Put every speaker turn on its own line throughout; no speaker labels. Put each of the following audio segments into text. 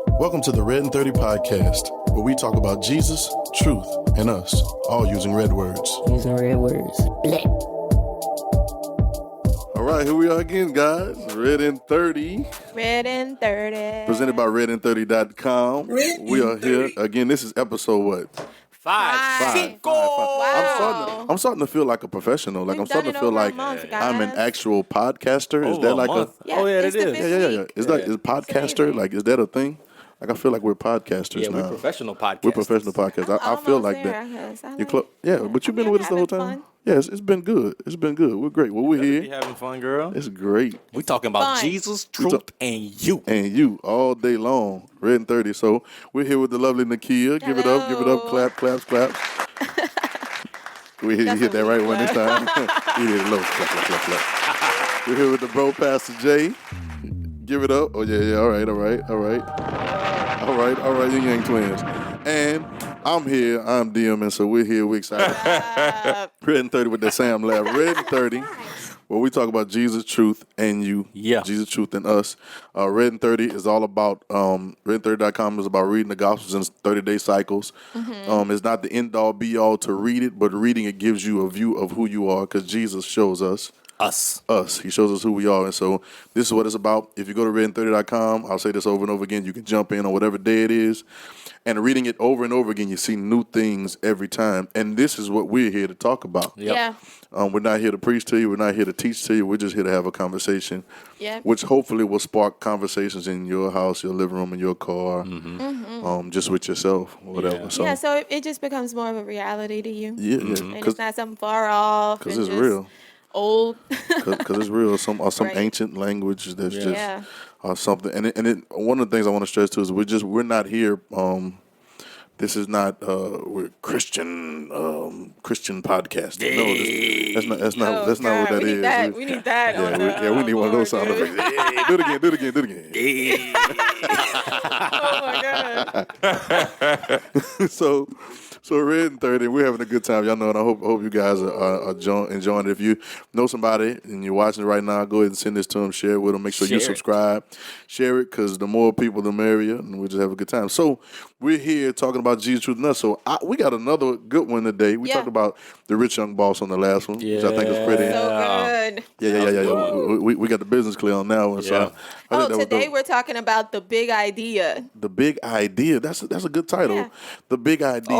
Welcome to the RedIn30 podcast, where we talk about Jesus, truth, and us, all using red words.
Using red words. Black.
All right, here we are again, guys. RedIn30.
RedIn30.
Presented by RedIn30.com. We are here again. This is episode what?
Five.
Wow. I'm starting to feel like a professional. Like
We've
I'm starting
done
to
it
feel
over a
like
month,
I'm an
guys.
actual podcaster. Is
Over
that
a
like
month?
Yeah,
Oh, yeah,
it's
it
the
is.
fifth
Yeah.
week.
Is podcaster?
amazing.
Like, is that a thing? Like, I feel like we're podcasters
Yeah,
now.
we're professional podcasters.
We're professional podcasters. I feel like that. But you've been with us the whole time.
Fun.
Yes, it's been good. It's been good. We're great. Well, we're
You
here.
having fun, girl?
It's great.
We talking about
fun.
Jesus, truth, and you.
And you all day long, RedIn30. So we're here with the lovely Nakia. Give it up, give it up. Clap, claps, claps. We hit, you hit that right one this time. You did it low. Clap, clap, clap, clap. We're here with the bro, Pastor Jay. Give it up. Oh, yeah. All right. You Yang Twins. And I'm here. I'm DM, and so we're here. We're excited. RedIn30 with the Sam Lab. RedIn30, where we talk about Jesus, truth, and you.
Yeah.
Jesus, truth, and us. RedIn30 is all about, RedIn30.com is about reading the Gospels in 30-day cycles. It's not the end-all, be-all to read it, but reading it gives you a view of who you are, because Jesus shows us.
Us.
He shows us who we are. And so this is what it's about. If you go to RedIn30.com, I'll say this over and over again, you can jump in on whatever day it is. And reading it over and over again, you see new things every time. And this is what we're here to talk about.
Yep.
Yeah.
We're not here to preach to you. We're not here to teach to you. We're just here to have a conversation,
Yep.
which hopefully will spark conversations in your house, your living room, in your car, just with yourself or whatever.
Yeah.
So,
Yeah, so it just becomes more of a reality to you.
yeah.
And
Because
it's not something far off.
it's
and just
real.
Old.
Because it's real. Some
Right.
ancient language that's
Yeah.
just something. And one of the things I want to stress too is we're not here. This is not we're Christian podcast. No, that's not what that
we
is.
Need that. We need that.
We need one of those sound effects. Yeah, do it again.
Oh my God.
So RedIn30, we're having a good time. Y'all know, and I hope you guys are enjoying it. If you know somebody and you're watching it right now, go ahead and send this to them, share it with them, make sure you subscribe. Share it, because the more people, the merrier, and we'll just have a good time. So we're here talking about Jesus, truth, and us. So we got another good one today. We talked about the rich young boss on the last one, which I think is pretty.
So good.
Yeah. We got the business clear on that one. So I think that was
Today
dope.
we're talking about the big idea.
The big idea. That's a good title.
Yeah.
The big idea.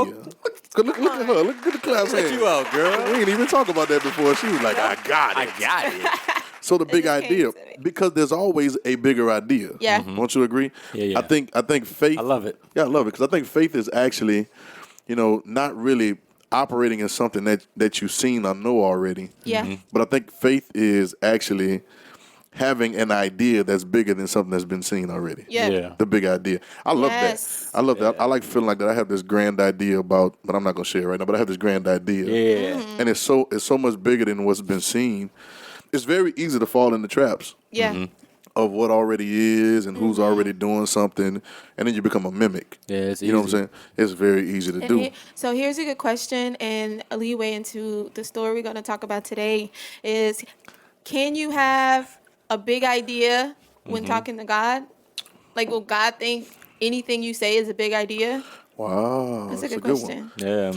Look at her. Look at the class.
Check you out, girl.
We ain't even talked about that before. She was like, I got it. So the big
just came
idea,
to me.
because there's always a bigger idea.
Yeah.
Don't you agree?
Yeah.
I think faith.
I love it.
Yeah, I love it, because I think faith is actually, not really operating in something that you've seen or know already.
Yeah.
But I think faith is actually having an idea that's bigger than something that's been seen already.
Yeah.
The big idea. I love
Yes.
that. I love that. I like feeling like that. I have this grand idea about, but I'm not gonna share it right now. But I have this grand idea.
Yeah.
Mm-hmm.
And it's so much bigger than what's been seen. It's very easy to fall in the traps
Yeah.
of what already is and who's already doing something, and then you become a mimic.
Yeah, it's
You know what I'm
easy.
saying? It's very easy to do.
So here's a good question and a leeway into the story we're going to talk about today is, can you have a big idea when talking to God? Like, will God think anything you say is a big idea?
Wow,
That's a good
one.
question.
Yeah.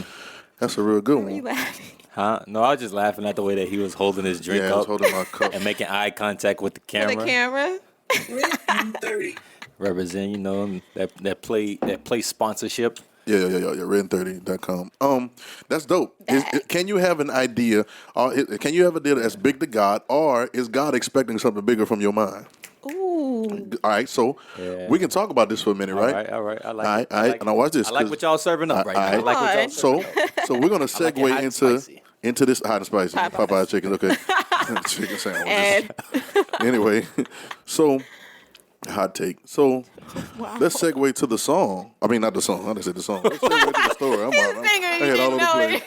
That's a real good
Why are you
one.
laughing?
Huh? No, I was just laughing at the way that he was holding his drink
Yeah, I was
up
holding my cup.
and making eye contact with the
For
camera.
the camera?
Represent, that play sponsorship.
Yeah. RedIn30.com. That's dope. Can you have an idea? Can you have an idea that's big to God, or is God expecting something bigger from your mind?
Ooh.
All right, so we can talk about this for a minute, right?
All right. I like
All
it.
right. And now watch this.
I like what y'all serving up right now. I
all
like what y'all
So we're gonna
I like it hot
segue
and spicy.
into this hot and spicy Popeye chicken. Okay, chicken sandwiches.
And
Anyway, so hot take. So let's segue to the song. I mean, not the song. I didn't say the song. Let's segue to the story. I had all over the place.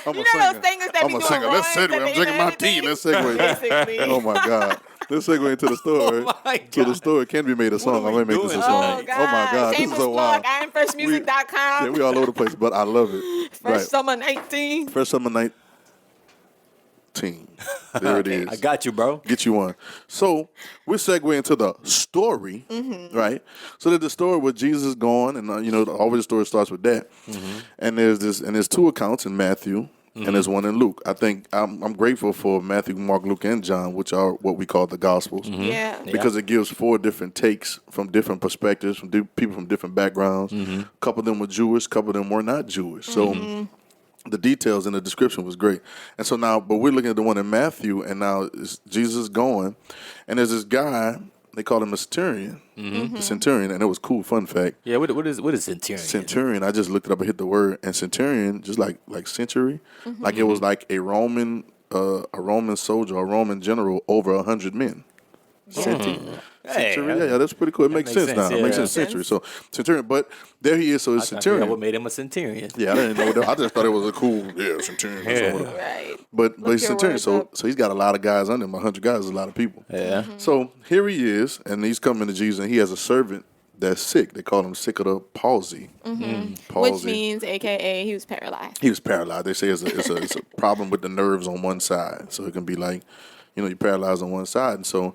I'm a singer.
those singers that
I'm
be
a
doing
singer. Let's
runs
segue.
and
I'm
they
drinking my
everything.
tea. Let's segue.
Basically.
Oh my God. Let's segue into the story.
Oh my
To the
God.
story. Can be made a song.
are
I
we
may make this a
doing
song.
tonight?
Oh my God. This is
Shameless
so wild.
plug. IamFreshMusic.com.
Yeah, we all over the place, but I love it.
Fresh Summer 19.
Fresh Summer Night. team. There it is.
I got you, bro.
Get you one. So we're segueing into the story, right? So that the story where Jesus is going, and always the story starts with that. And there's two accounts in Matthew, and there's one in Luke. I think I'm grateful for Matthew, Mark, Luke, and John, which are what we call the Gospels,
Yeah.
because it gives 4 different takes from different perspectives, from people from different backgrounds. A couple of them were Jewish, a couple of them were not Jewish. So. The details in the description was great. And so now, but we're looking at the one in Matthew, and now it's Jesus going, and there's this guy, they call him a centurion. The centurion, and it was cool, fun fact.
Yeah, what is centurion?
Centurion, I just looked it up and hit the word, and centurion, just like century, like it was like a Roman soldier, a Roman general over 100 men. Centurion. Yeah, that's pretty cool. It makes sense now. It makes sense. Century. So centurion, but there he is. So it's centurion.
What made him a centurion?
Yeah, I didn't know that. I just thought it was a cool centurion.
Yeah.
Right.
But he's centurion. So he's got a lot of guys under him. 100 guys is a lot of people.
Yeah.
So here he is, and he's coming to Jesus, and he has a servant that's sick. They call him sick of the palsy. Palsy.
Which means, AKA, he was paralyzed.
He was paralyzed. They say it's a problem with the nerves on one side. So it can be like, you're paralyzed on one side. And so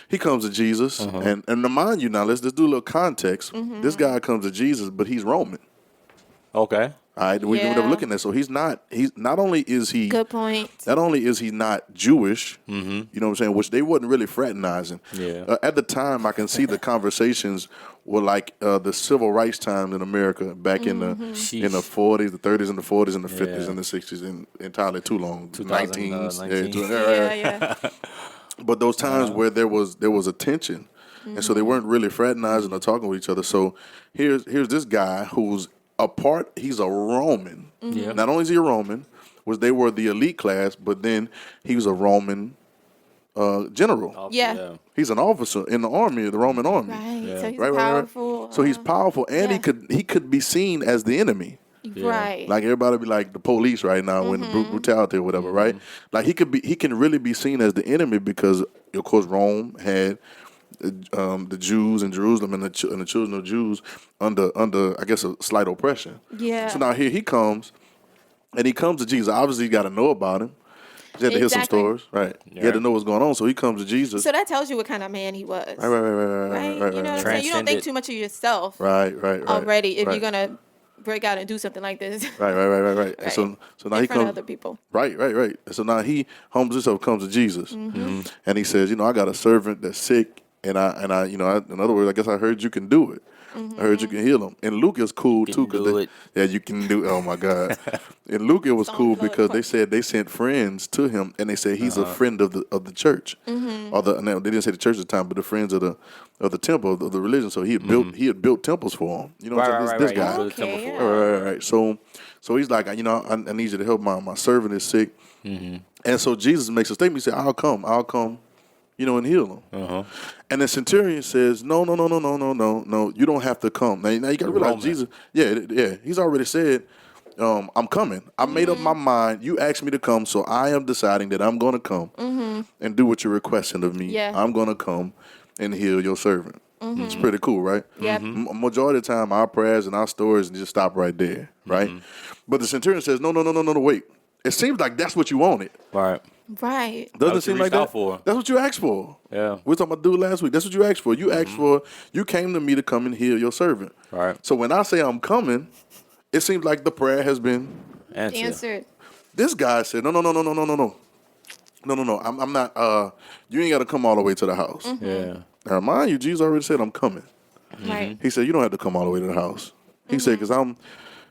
he comes to Jesus. And to mind you now, let's just do a little context. This guy comes to Jesus, but he's Roman.
Okay.
All right, we're looking at. So he's not only is he
Good point.
Not only is he not Jewish, you know what I'm saying, which they wasn't really fraternizing.
Yeah.
At the time, I can see the conversations were like the civil rights times in America back in the 40s, the 30s, and the 40s, and the 50s, and the 60s, and entirely too long, 19s.
Yeah.
But those times where there was a tension, and so they weren't really fraternizing or talking with each other. So here's this guy who's he's a Roman. Not only is he a Roman, was they were the elite class, but then he was a Roman general.
Yeah.
He's an officer in the army, the Roman army.
Right.
Yeah.
So he's
Right.
powerful.
So he's powerful, and he could be seen as the enemy.
Right.
Like everybody be like the police right now when brutality or whatever, right? Like he can really be seen as the enemy because of course Rome had the Jews in Jerusalem and the children of Jews under I guess a slight oppression.
Yeah.
So now here he comes, and he comes to Jesus. Obviously, you got to know about him. He had to hear some stories, right? He had to know what's going on, so he comes to Jesus.
So that tells you what kind of man he was.
Right.
You know what I'm saying? You don't think too much of yourself.
Right.
Already, if you're gonna break out and do something like this.
Right. And so now he
in front
comes.
of other people.
Right. And so now he humbles himself, comes to Jesus, and he says, I got a servant that's sick. And I, in other words, I guess I heard you can do it. I heard you can heal him. And Luke is cool too, because you can do. Oh my God! In Luke it was cool because they said they sent friends to him, and they said he's a friend of the church, or they didn't say the church at the time, but the friends of the temple of the religion. So he had built temples for him. This guy.
Okay,
Right. So he's like, I need you to help my servant is sick, and so Jesus makes a statement. He said, I'll come. And heal him. And the centurion says, no, you don't have to come. Now you got to realize Jesus, he's already said, I'm coming. I made up my mind. You asked me to come, so I am deciding that I'm going to come and do what you're requesting of me.
Yeah.
I'm going to come and heal your servant. It's pretty cool, right?
Yeah.
Majority of the time, our prayers and our stories just stop right there, right? But the centurion says, no, wait. It seems like that's what you wanted.
Right.
Doesn't it seem like that? That's what you asked for.
Yeah.
We were talking about dude last week. That's what you asked for. You asked for, you came to me to come and heal your servant.
Right.
So when I say I'm coming, it seems like the prayer has been
Answered.
This guy said, no. I'm not, you ain't got to come all the way to the house.
Yeah.
Now, mind you, Jesus already said I'm coming.
Right.
He said, you don't have to come all the way to the house. He said, because I'm,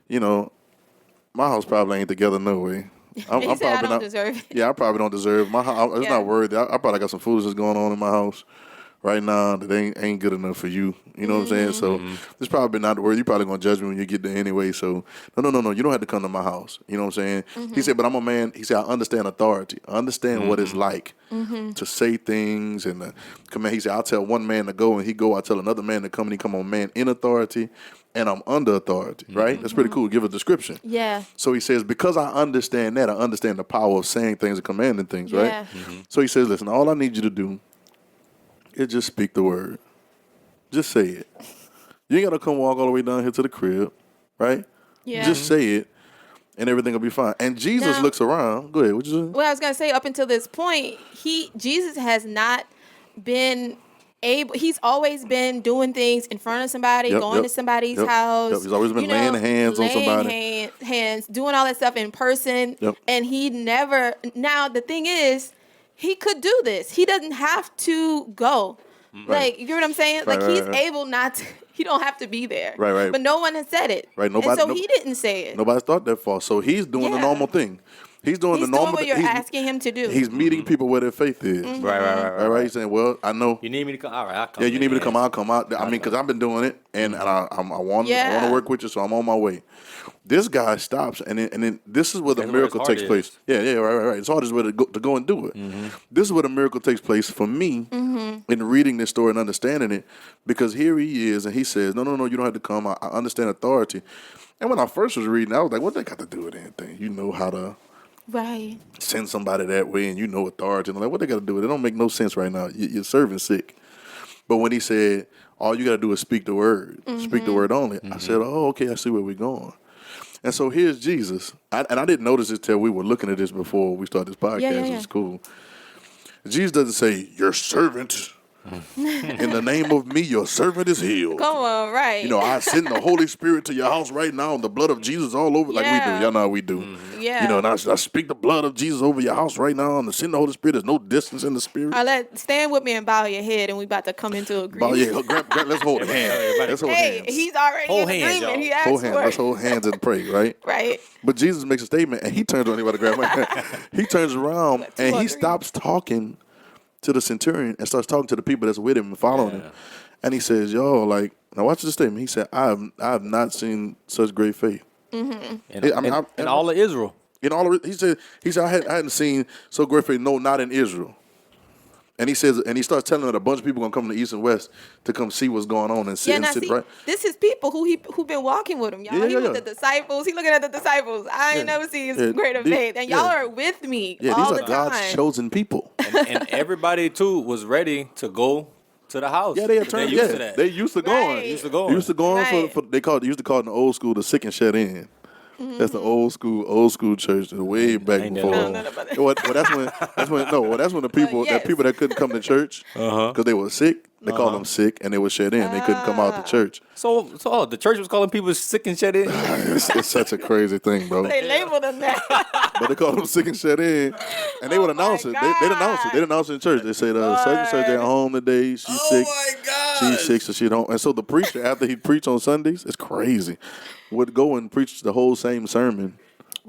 my house probably ain't together no way. I'm
He said,
probably
I don't
not,
deserve it.
Yeah, I probably don't deserve my house. It's not worthy. I probably got some foolishness going on in my house right now that ain't good enough for you. You know what I'm saying? So it's probably not the word. You're probably gonna judge me when you get there anyway. So no. You don't have to come to my house. You know what I'm saying? He said, but I'm a man. He said, I understand authority. I understand what it's like to say things and to command. He said, I'll tell one man to go and he go. I'll tell another man to come and he come on man in authority. And I'm under authority, right? That's pretty cool. Give a description.
Yeah.
So he says, because I understand that, I understand the power of saying things and commanding things, right?
Yeah.
So he says, listen, all I need you to do is just speak the word. Just say it. You ain't got to come walk all the way down here to the crib, right?
Yeah.
Just say it. and everything will be fine. And Jesus
Now-
looks around. Go ahead. What you saying?
Well, I was gonna say up until this point, Jesus has not been able. He's always been doing things in front of somebody, going to somebody's house.
He's always been laying hands on somebody.
Hands, doing all that stuff in person.
Yep.
And he never. Now the thing is, he could do this. He doesn't have to go. Like, you know what I'm saying?
Right,
like he's
right.
able not to. He don't have to be there.
Right.
But no one has said it.
Right,
And so he didn't say it.
Nobody's thought that far. So he's doing the
Yeah.
normal thing. He's doing
He's
the normal
doing what you're asking him to do.
He's meeting people where their faith is. Right. He's saying, well, I know.
You need me to come? All right, I'll come.
Yeah, you need me to come out, come out. I mean, because I've been doing it, and I want to work with you, so I'm on my way. This guy stops, and then this is where the miracle takes place. Yeah, right. It's hard as to go and do it. This is where the miracle takes place for me in reading this story and understanding it, because here he is, and he says, no, you don't have to come. I understand authority. And when I first was reading, I was like, what they got to do with anything? You know how to send somebody that way, and you know authority. And I'm like, what they got to do with it? It don't make no sense right now. Your servant's sick. But when he said, all you got to do is speak the word, speak the word only, I said, oh, okay, I see where we're going. And so here's Jesus. I didn't notice it till we were looking at this before we started this podcast. It's cool. Jesus doesn't say, your servant, in the name of me, your servant is healed.
Come on, right.
You know, I send the Holy Spirit to your house right now, and the blood of Jesus all over, like we do. Y'all know how we do.
Yeah.
You know, and I speak the blood of Jesus over your house right now, and I send the Holy Spirit. There's no distance in the Spirit.
Stand with me and bow your head, and we about to come into agreement.
Grab, let's hold hands. Let's hold hands.
He's already
Hold
in
hands,
agreement.
y'all.
He asked
Hold
for
hands.
it.
Let's hold hands and pray, right?
Right.
But Jesus makes a statement, and he turns on anybody to grab my hand. He turns around, and he stops talking to the centurion and starts talking to the people that's with him and following him. And he says, yo, like, now watch this statement. He said, I have not seen such great faith.
In all of Israel.
In all of, he said I hadn't seen so great faith, no, not in Israel. And he says, and he starts telling that a bunch of people are gonna come from the east and west to come see what's going on and sit right.
This is people who been walking with him, y'all. He with the disciples. He looking at the disciples. I ain't never seen greater faith, and y'all are with me all
these
the
are
time.
God's chosen people.
And everybody, too, was ready to go to the house.
Yeah, they're used to that. They used to going.
Right.
Used to going.
Used to going
Right.
for they used to call it in the old school the sick and shut in. That's the old school church way back
Ain't
before.
that
none about that.
That's when the people
yes.
that couldn't come to church because they were sick. They called them sick and they were shut in. They couldn't come out to church.
So the church was calling people sick and shut in?
It's such a crazy thing, bro.
They labeled them that.
But they called them sick and shut in, and they would announce it. They'd announce it. They'd announce it in church. They said, "Such and such at home today. She's sick.
my God.
She's sick, so she don't." And so the preacher, after he preached on Sundays, it's crazy, would go and preach the whole same sermon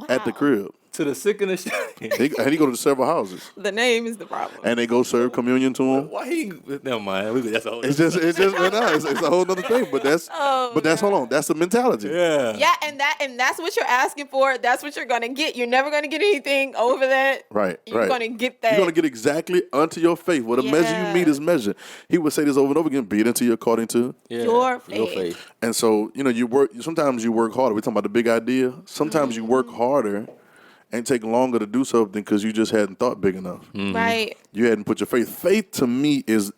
at the crib.
To the sick and the shut in.
And he go to several houses,
The name is the problem.
and they go serve communion to him.
Why he? Never mind. That's a whole.
It's just it's a whole other thing. But that's hold on. That's the mentality.
Yeah, and that's what you're asking for. That's what you're gonna get. You're never gonna get anything over that.
Right.
You're gonna get that.
You're gonna get exactly unto your faith. What a measure you meet is measure. He would say this over and over again. Be it unto you according to
your faith.
And so, you work. Sometimes you work harder. We're talking about the big idea. Sometimes you work harder and take longer to do something because you just hadn't thought big enough.
Right.
You hadn't put your faith. Faith to me is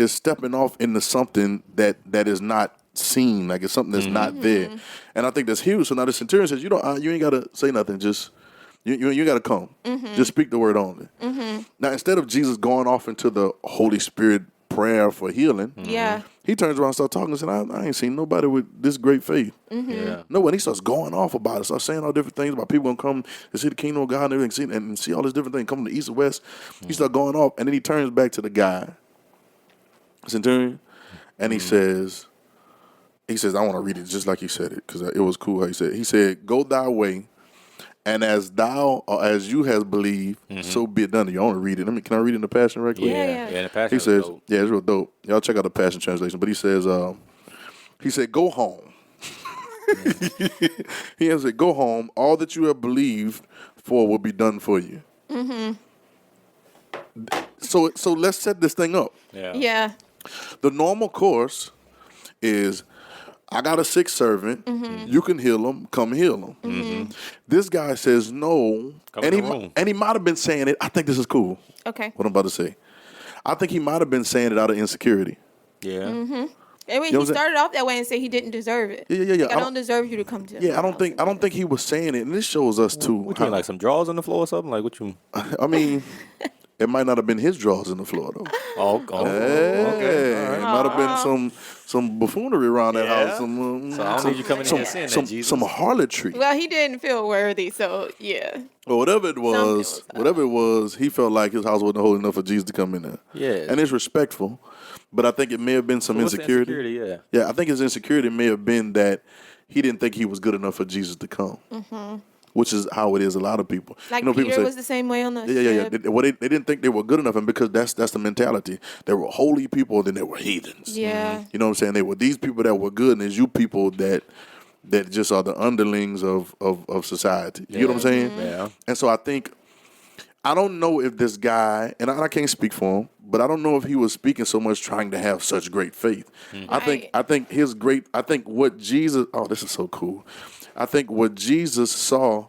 stepping off into something that is not seen. Like it's something that's not there. And I think that's huge. So now the centurion says, you ain't gotta say nothing. Just you gotta come. Just speak the word only. Now instead of Jesus going off into the Holy Spirit prayer for healing, he turns around and starts talking and said, I ain't seen nobody with this great faith. No, when he starts going off about it, starts saying all different things about people gonna come to see the kingdom of God and everything, and see all this different things coming from the east and west. He starts going off, and then he turns back to the guy, centurion, and he says, I want to read it just like he said it because it was cool how he said it. He said, go thy way, and as you has believed, so be it done to you. I want to read it. Can I read it in the Passion right quick?
Yeah.
The Passion
He says,
dope.
yeah, it's real dope. Y'all check out the Passion Translation. But he says, go home. He has said, go home. All that you have believed for will be done for you. So let's set this thing up.
Yeah.
The normal course is, I got a sick servant. You can heal him. Come heal him. This guy says no, and he might have been saying it. I think this is cool.
Okay.
What I'm about to say. I think he might have been saying it out of insecurity.
Yeah.
I mean, he started off that way and said he didn't deserve it.
Yeah.
Like, I don't deserve you to come to.
Yeah, I don't think he was saying it, and this shows us too.
What you mean, like some drawers on the floor or something? Like what you?
I mean, it might not have been his drawers in the floor though.
Okay.
It might have been some buffoonery around that house.
So I don't need you coming in and saying that, Jesus.
Some harlotry.
Well, he didn't feel worthy, so yeah.
Well, whatever it was, he felt like his house wasn't holy enough for Jesus to come in there.
Yeah.
And it's respectful, but I think it may have been some insecurity. Yeah, I think his insecurity may have been that he didn't think he was good enough for Jesus to come. Mm-hmm. Which is how it is a lot of people.
Like
Peter
people say, was the same way on the ship.
They didn't think they were good enough, and because that's the mentality. They were holy people, then they were heathens.
Yeah.
You know what I'm saying? They were these people that were good, and there's you people that just are the underlings of society. You know what I'm saying?
Yeah.
And so I don't know if this guy, and I can't speak for him, but I don't know if he was speaking so much trying to have such great faith.
Mm-hmm.
I think what Jesus, this is so cool. I think what Jesus saw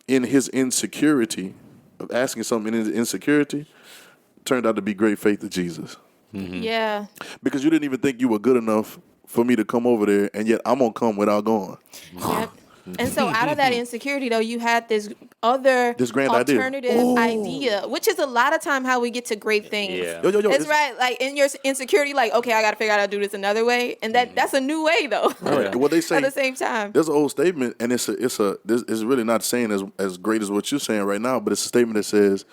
in his insecurity of asking something in his insecurity turned out to be great faith of Jesus.
Mm-hmm. Yeah.
Because you didn't even think you were good enough for me to come over there, and yet I'm going to come without going.
Yep. And so out of that insecurity, though, you had this grand alternative idea, which is a lot of time how we get to great things.
Yeah.
It's right. Like in your insecurity, like, okay, I got to figure out how to do this another way. And that's a new way, though.
Right. What they say
at the same time.
There's an old statement, and it's really not saying as great as what you're saying right now, but it's a statement that says,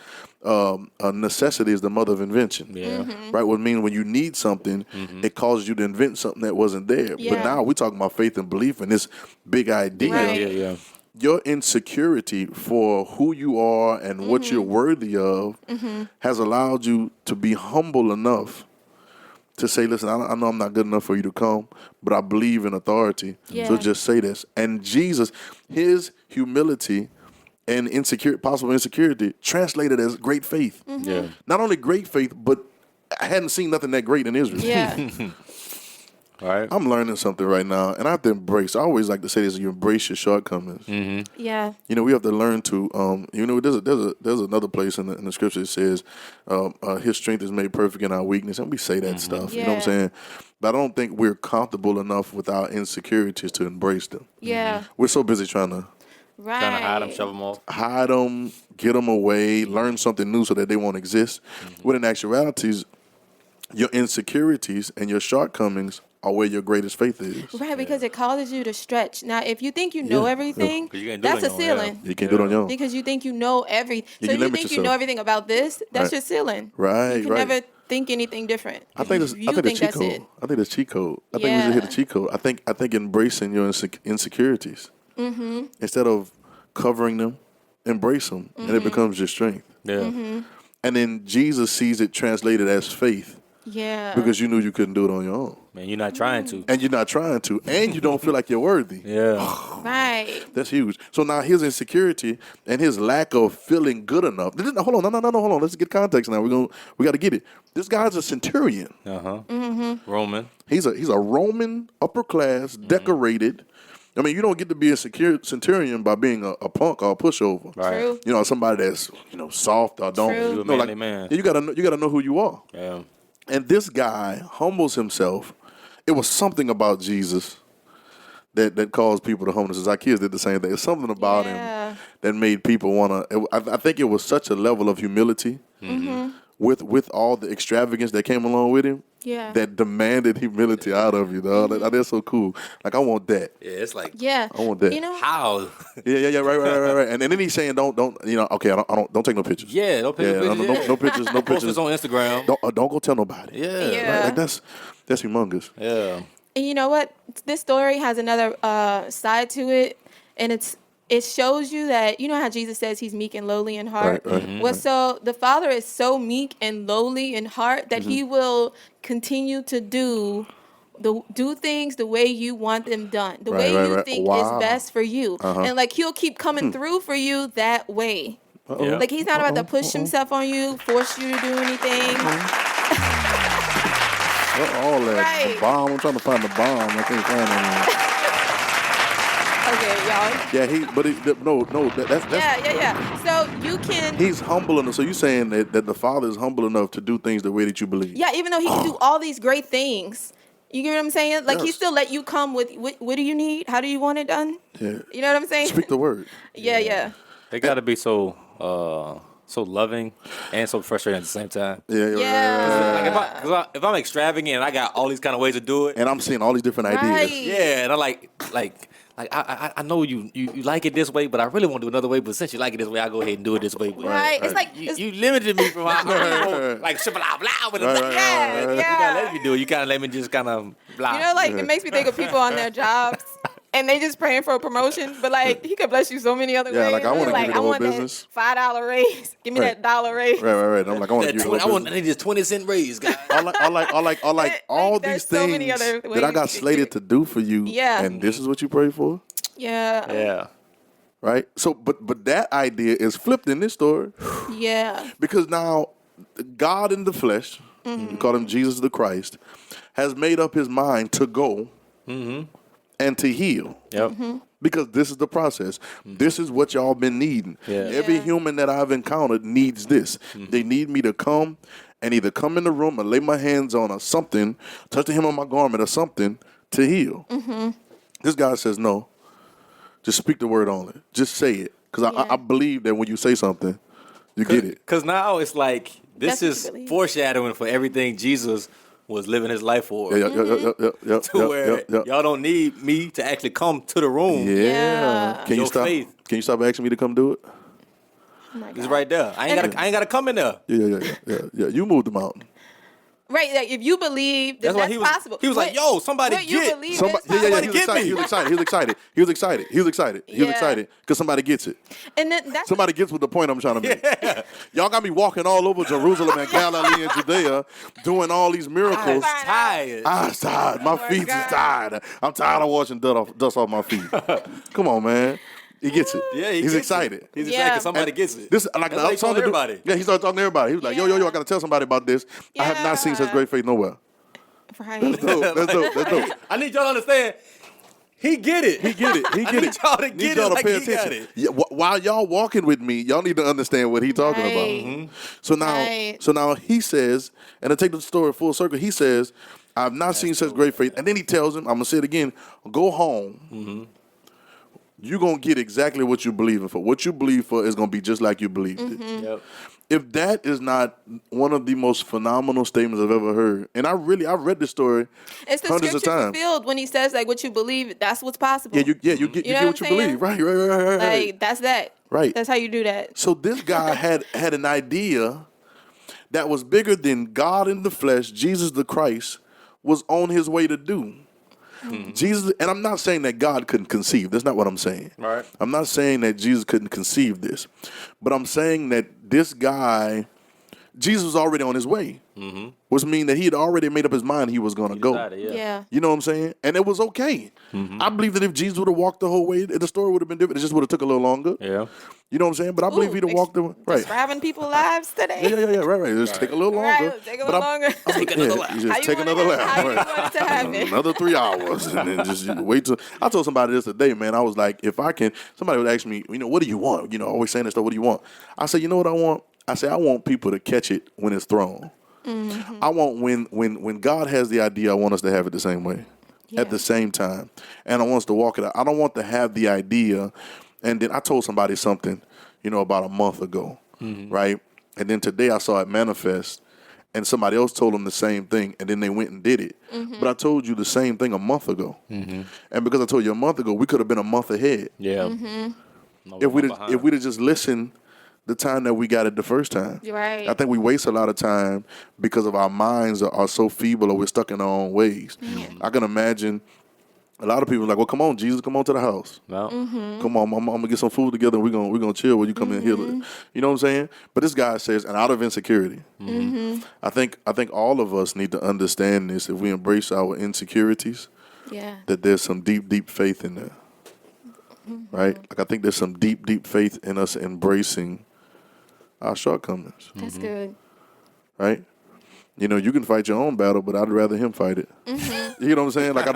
necessity is the mother of invention.
Yeah.
Mm-hmm.
Right? What means when you need something, it causes you to invent something that wasn't there.
Yeah.
But now we're talking about faith and belief and this big idea.
Right.
Yeah.
Your insecurity for who you are and what you're worthy of has allowed you to be humble enough to say, listen, I know I'm not good enough for you to come, but I believe in authority.
Yeah.
So just say this. And Jesus, his humility and possible insecurity translated as great faith.
Mm-hmm.
Yeah.
Not only great faith, but I hadn't seen nothing that great in Israel.
Yeah.
All right.
I'm learning something right now, and I have to embrace. I always like to say this: you embrace your shortcomings.
Mm-hmm.
Yeah.
You know, we have to learn to. There's another place in the scripture that says, "His strength is made perfect in our weakness," and we say that stuff.
Yeah.
You know what I'm saying? But I don't think we're comfortable enough with our insecurities to embrace them.
Yeah.
We're so busy trying to
Right.
Trying to hide them, shove them off.
hide them, get them away, learn something new so that they won't exist. When in actuality, your insecurities and your shortcomings are where your greatest faith is.
Right, because it causes you to stretch. Now, if you think you know everything,
'Cause you can't do it
that's a
on your own,
ceiling.
You can't do it on your own.
Because you think you know everything.
You
So
can
you
limit
think you
yourself.
know everything about this, that's
Right.
your ceiling.
Right,
You can
right.
never think anything different.
I think that's
You
I think
think
the cheat
that's
code.
it.
I think that's cheat code. I think we should hit the cheat code. I think embracing your insecurities instead of covering them, embrace them, and it becomes your strength.
Yeah.
And then Jesus sees it translated as faith
Yeah.
because you knew you couldn't do it on your own,
Man, you're not trying to.
and you're not trying to, and you don't feel like you're worthy.
Yeah.
Right.
That's huge. So now his insecurity and his lack of feeling good enough. Hold on, no, hold on. Let's get context now. We got to get it. This guy's a centurion.
Roman.
He's a Roman, upper class, decorated. I mean, you don't get to be a centurion by being a punk or a pushover.
Right.
True.
You know, somebody that's soft or don't.
True.
You a manly man.
You gotta know who you are.
Yeah.
And this guy humbles himself. It was something about Jesus that caused people to humble. Our kids did the same thing. It's something about him that made people want to. I think it was such a level of humility with all the extravagance that came along with him.
Yeah.
That demanded humility out of you, dog. That's so cool. Like, I want that.
Yeah, it's like,
Yeah.
I want that.
You know?
how?
Yeah, right. And then he's saying, don't, okay, I don't take no pictures.
Yeah, don't pick
Yeah,
pictures.
no pictures, no
Post
pictures.
this on Instagram.
Don't go tell nobody.
Yeah.
Yeah.
Right? Like that's humongous.
Yeah.
And you know what? This story has another side to it, and it shows you that, you know how Jesus says he's meek and lowly in heart?
Right.
Well, so the Father is so meek and lowly in heart that he will continue to do things the way you want them done, the way you think is best for you. And like he'll keep coming through for you that way.
Yeah.
Like he's not about to push himself on you, force you to do anything.
All that.
Right.
The bomb. I'm trying to find the bomb. I can't find it.
Okay, y'all.
Yeah, that's
Yeah. So you can.
he's humble enough. So you're saying that the Father is humble enough to do things the way that you believe.
Yeah, even though he can do all these great things, You get what I'm saying? Like he
Yes.
still let you come with what do you need? How do you want it done?
Yeah.
You know what I'm saying?
Speak the word.
Yeah.
They got to be so loving and so frustrating at the same time.
Yeah.
Yeah.
Like if I'm extravagant and I got all these kind of ways to do it,
And I'm seeing all these different
Right.
ideas.
yeah, and I'm like I know you like it this way, but I really want to do another way. But since you like it this way, I'll go ahead and do it this way. But
Right. It's like
you limited me from how I like shit blah blah. But
yeah.
you gotta let me do it. You kind of let me just kind of blah.
You know, like it makes me think of people on their jobs and they just praying for a promotion, but like he could bless you so many other
Yeah,
ways.
like, I wanna give you the
I
whole
want
business.
that $5 raise. Give me
Right.
that $1 raise.
Right. I'm like, I want to give you
I need this 20-cent raise, guys.
like all
there's
these
so many
things
other
that I
ways
got
you could
slated to do for you.
Yeah.
And this is what you pray for.
Yeah.
Yeah.
Right? So but that idea is flipped in this story.
Yeah.
Because now God in the flesh, we call him Jesus the Christ, has made up his mind to go and to heal.
Yep.
Because this is the process. This is what y'all been needing.
Yeah.
Every
Yeah.
human that I've encountered needs this. They need me to come and either come in the room and lay my hands on or something, touch the hem of my garment or something to heal. This guy says, no, just speak the word on it. Just say it. Because
Yeah.
I believe that when you say something, you get it.
Because now it's like this
That's what
is
you believe.
foreshadowing for everything Jesus was living his life for.
Yeah.
To where y'all don't need me to actually come to the room.
Yeah.
Can you
Your
stop?
faith.
Can you stop asking me to come do it?
Oh my
It's
God.
right there. I ain't gotta come in there.
Yeah. You moved the mountain.
Right. Like if you believe that
That's why
that's
he was.
possible.
He was like, "Yo, somebody
what you
get."
believe
Somebody,
is possible.
He was
get
excited.
me.
He was excited. He was excited. He was excited. He was excited. He was
Yeah.
excited because somebody gets it.
And then that's
Somebody gets what the point I'm trying to make. Y'all got me walking all over Jerusalem and Galilee and Judea, doing all these miracles.
Fine.
Tired.
I'm tired. My feet is tired. I'm tired of washing dust off my feet. Come on, man. He gets it.
Yeah,
he's
gets
excited.
It. He's
Yeah.
excited because somebody gets it.
This like
That's
I
why
was
he told
talking to
everybody.
Yeah, he started talking to everybody. He was like, yo, I got to tell somebody about this. I have not seen such
Yeah.
great faith nowhere.
right.
That's dope.
I need y'all to understand. He get it.
He get it. He
I
get
need
it.
y'all to
Need
get
y'all
it
to
like
pay
he got
attention.
it.
Yeah, while y'all walking with me, y'all need to understand what he's talking
Right.
about. So now,
Right.
he says, and to take the story full circle, he says, "I've not seen such great faith." And then he tells him, "I'm gonna say it again. Go home. You're gonna get exactly what you believe in for. What you believe for is gonna be just like you believed it."
Yep.
If that is not one of the most phenomenal statements I've ever heard, and I've read this story
It's the
hundreds of
scripture
times.
fulfilled when he says like what you believe, that's what's possible.
Yeah, you get
You
you
know
get
what
what you
I'm saying?
believe. Right.
like that's that.
Right.
That's how you do that.
So this guy had an idea that was bigger than God in the flesh, Jesus the Christ, was on his way to do. Jesus, and I'm not saying that God couldn't conceive. That's not what I'm saying.
Right.
I'm not saying that Jesus couldn't conceive this. But I'm saying that this guy, Jesus was already on his way. Which means that he had already made up his mind he was going to go.
Decided,
Yeah.
You know what I'm saying? And it was okay. I believe that if Jesus would have walked the whole way, the story would have been different. It just would have took a little longer.
Yeah.
You know what I'm saying? But I believe he'd have walked the right.
Describing people's lives today.
Yeah. Right. Just take a little longer.
Right, take a little longer.
Take another lap.
You just
How you
take
want
another
it-
lap.
how you
right.
want it to happen.
Another 3 hours, and then just wait till. I told somebody this today, man. I was like, if I can, somebody would ask me, what do you want? Always saying this stuff. What do you want? I said, you know what I want? I say, I want people to catch it when it's thrown. I want when God has the idea, I want us to have it the same way, at the same time, and I want us to walk it out. I don't want to have the idea, and then I told somebody something, about a month ago, right? And then today I saw it manifest, and somebody else told them the same thing, and then they went and did it. But I told you the same thing a month ago, and because I told you a month ago, we could have been a month ahead
Yeah.
if we'd have just listened the time that we got it the first time.
You're right.
I think we waste a lot of time because of our minds are so feeble or we're stuck in our own ways. I can imagine a lot of people like, well, come on, Jesus, come on to the house.
No.
Come on, I'm gonna get some food together and we're gonna chill when you come in here. You know what I'm saying? But this guy says, and out of insecurity. I think all of us need to understand this. If we embrace our insecurities,
Yeah.
that there's some deep faith in there. Right? Like I think there's some deep faith in us embracing our shortcomings.
That's good.
Right? You know, you can fight your own battle, but I'd rather him fight it. Mm-hmm. You know what I'm saying? Like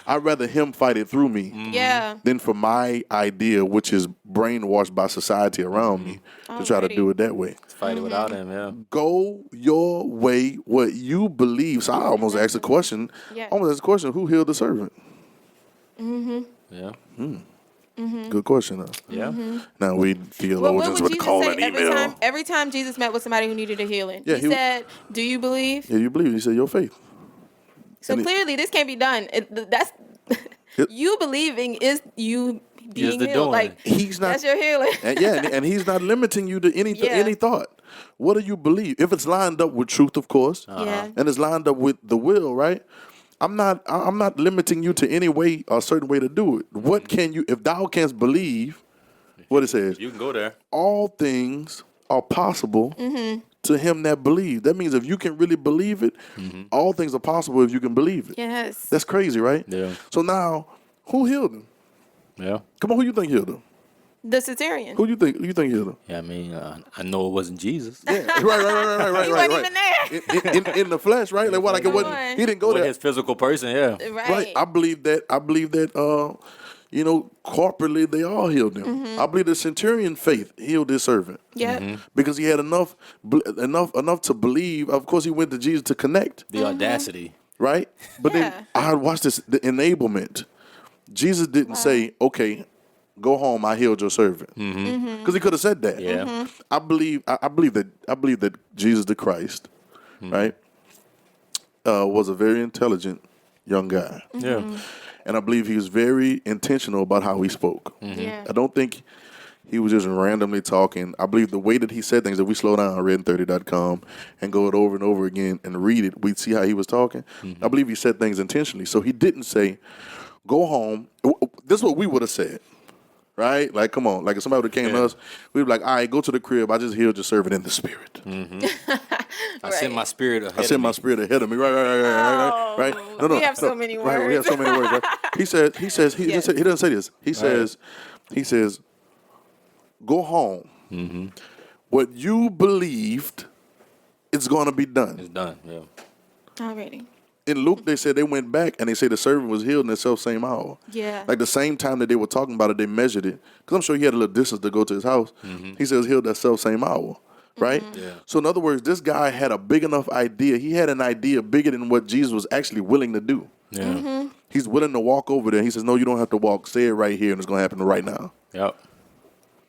I'd rather him fight it through me.
Yeah.
Than for my idea, which is brainwashed by society around me, to try to do it that way.
Fight it without him, yeah.
Go your way, what you believe. So I almost asked a question.
Yeah.
Almost asked a question: who healed the servant?
Yeah.
Good question. Huh?
Yeah.
Now we
What
theologians
would
would
Jesus
call
say
an email.
every time Jesus met with somebody who needed a healing?
Yeah,
he said, "Do you believe?"
Yeah, you believe. He said your faith.
So
And
clearly, this can't be done. That's you believing is you being
the
healed.
doing.
Like
He's not.
that's your healing.
and he's not limiting you to any
Yeah.
any thought. What do you believe? If it's lined up with truth, of course,
Yeah.
and it's lined up with the will, right? I'm not limiting you to any way or certain way to do it. What can you, if thou canst believe, what it says,
You can go there.
all things are possible to him that believes. That means if you can really believe it, all things are possible if you can believe it.
Yes.
That's crazy, right?
Yeah.
So now, who healed him?
Yeah.
Come on, who you think healed him?
The Syrian.
Who you think healed him?
Yeah, I mean, I know it wasn't Jesus.
Yeah, right.
He wasn't even there.
In the flesh, right? Like what? Like it wasn't.
on.
He didn't go
Or
there.
his physical person, yeah.
Right.
I believe that. You know, corporately they all healed him. I believe the centurion faith healed his servant.
Yeah.
Because he had enough to believe. Of course, he went to Jesus to connect,
The audacity.
right? But
Yeah.
then I watched this, the enablement. Jesus didn't say, "Okay, go home. I healed your servant," because he could have said that.
Yeah.
I believe that Jesus the Christ, right, was a very intelligent young guy.
Yeah.
And I believe he was very intentional about how he spoke.
Yeah.
I don't think he was just randomly talking. I believe the way that he said things, if we slow down on RedIn30.com and go it over and over again and read it, we'd see how he was talking. I believe he said things intentionally. So he didn't say, go home. This is what we would have said. Right? Like, come on. Like, if somebody would have came to us, we'd be like, all right, go to the crib. I just healed your servant in the spirit.
I sent my spirit ahead
I sent my spirit ahead of me. Right. No,
We have so many
Right, we have
words.
so many words. Right? He
Yes.
doesn't say this. He says, go home. What you believed, it's going to be done.
It's done, yeah.
Already.
In Luke, they said they went back and they say the servant was healed in the self-same hour.
Yeah.
Like the same time that they were talking about it, they measured it. Because I'm sure he had a little distance to go to his house. He said it was healed that self-same hour. Right?
Yeah.
So in other words, this guy had a big enough idea. He had an idea bigger than what Jesus was actually willing to do.
Yeah.
He's willing to walk over there. He says, no, you don't have to walk. Say it right here and it's going to happen right now.
Yep.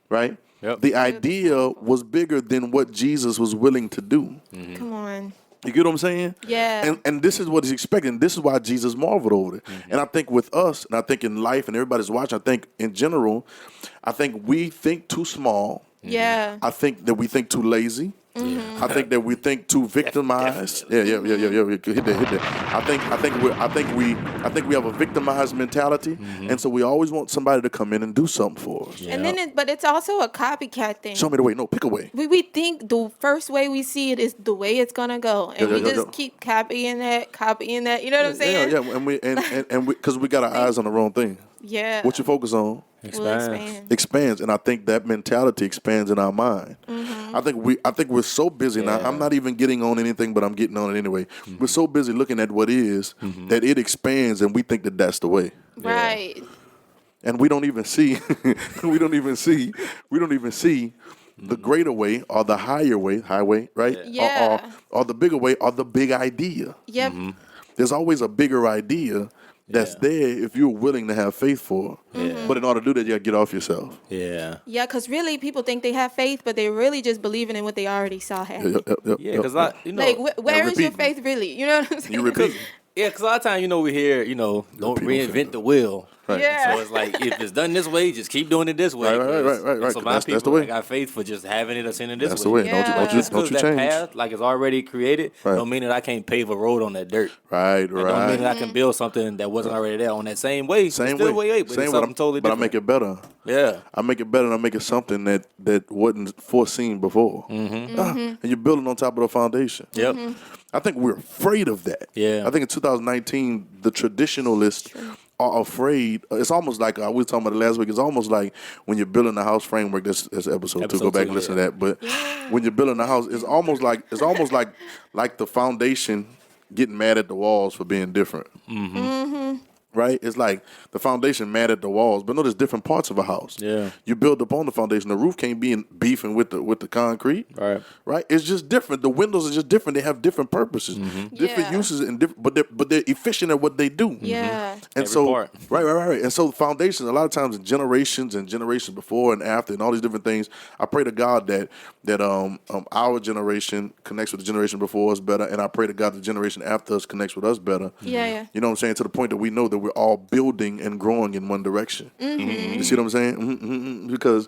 Right?
Yep.
The idea was bigger than what Jesus was willing to do.
Come on.
You get what I'm saying?
Yeah.
And this is what he's expecting. This is why Jesus marveled over it. And I think with us, and I think in life, and everybody's watching, I think in general, I think we think too small.
Yeah.
I think that we think too lazy. I think that we think too victimized. Yeah. Hit that. I think we have a victimized mentality, and so we always want somebody to come in and do something for us.
And then, but it's also a copycat thing.
Show me the way. No, pick a way.
We think the first way we see it is the way it's gonna go, and we just keep copying that. You know what I'm saying?
Yeah. And we because we got our eyes on the wrong thing.
Yeah.
What you focus on
Will expand.
expands, and I think that mentality expands in our mind. I think we're so busy now. I'm not even getting on anything, but I'm getting on it anyway. We're so busy looking at what is that it expands, and we think that that's the way.
Right.
And we don't even see. we don't even see the greater way or the highway, right?
Yeah.
Or the bigger way or the big idea.
Yep.
There's always a bigger idea that's there if you're willing to have faith for. But in order to do that, you got to get off yourself.
Yeah.
Yeah, because really people think they have faith, but they're really just believing in what they already saw happen.
Yeah, because
Like, where is your
repeat.
faith really? You know what I'm saying?
You repeat.
Yeah, because a lot of times, we hear, don't reinvent the wheel.
Right.
Yeah.
So it's like, if it's done this way, just keep doing it this way.
Right.
So my
That's the
people
way.
I got faith for just having it or sending it this
That's
way.
the way.
Yeah.
Don't you
That
change.
path, like it's already created,
Right.
don't mean that I can't pave a road on that dirt.
Right.
It don't mean that I can build something that wasn't already there on that same way.
Same
It's still
way.
but
Same
it's
way.
something totally
But I
different.
make it better.
Yeah.
I make it better and I make it something that wasn't foreseen before. And you're building on top of the foundation.
Yep.
I think we're afraid of that.
Yeah.
I think in 2019, the traditionalists are afraid. It's almost like we were talking about it last week. It's almost like when you're building a house framework. That's episode 2. Go back and listen to that. But when you're building a house, it's almost like the foundation getting mad at the walls for being different. Right? It's like the foundation mad at the walls, but no, there's different parts of a house.
Yeah.
You build upon the foundation. The roof can't be beefing with the concrete. Right? It's just different. The windows are just different. They have different purposes, different uses, and but they're efficient at what they do.
Yeah.
And
Every
so
part.
right. And so foundations, a lot of times in generations before and after and all these different things, I pray to God that our generation connects with the generation before us better, and I pray to God the generation after us connects with us better.
Yeah.
You know what I'm saying? To the point that we know that we're all building and growing in one direction. You see what I'm saying? Because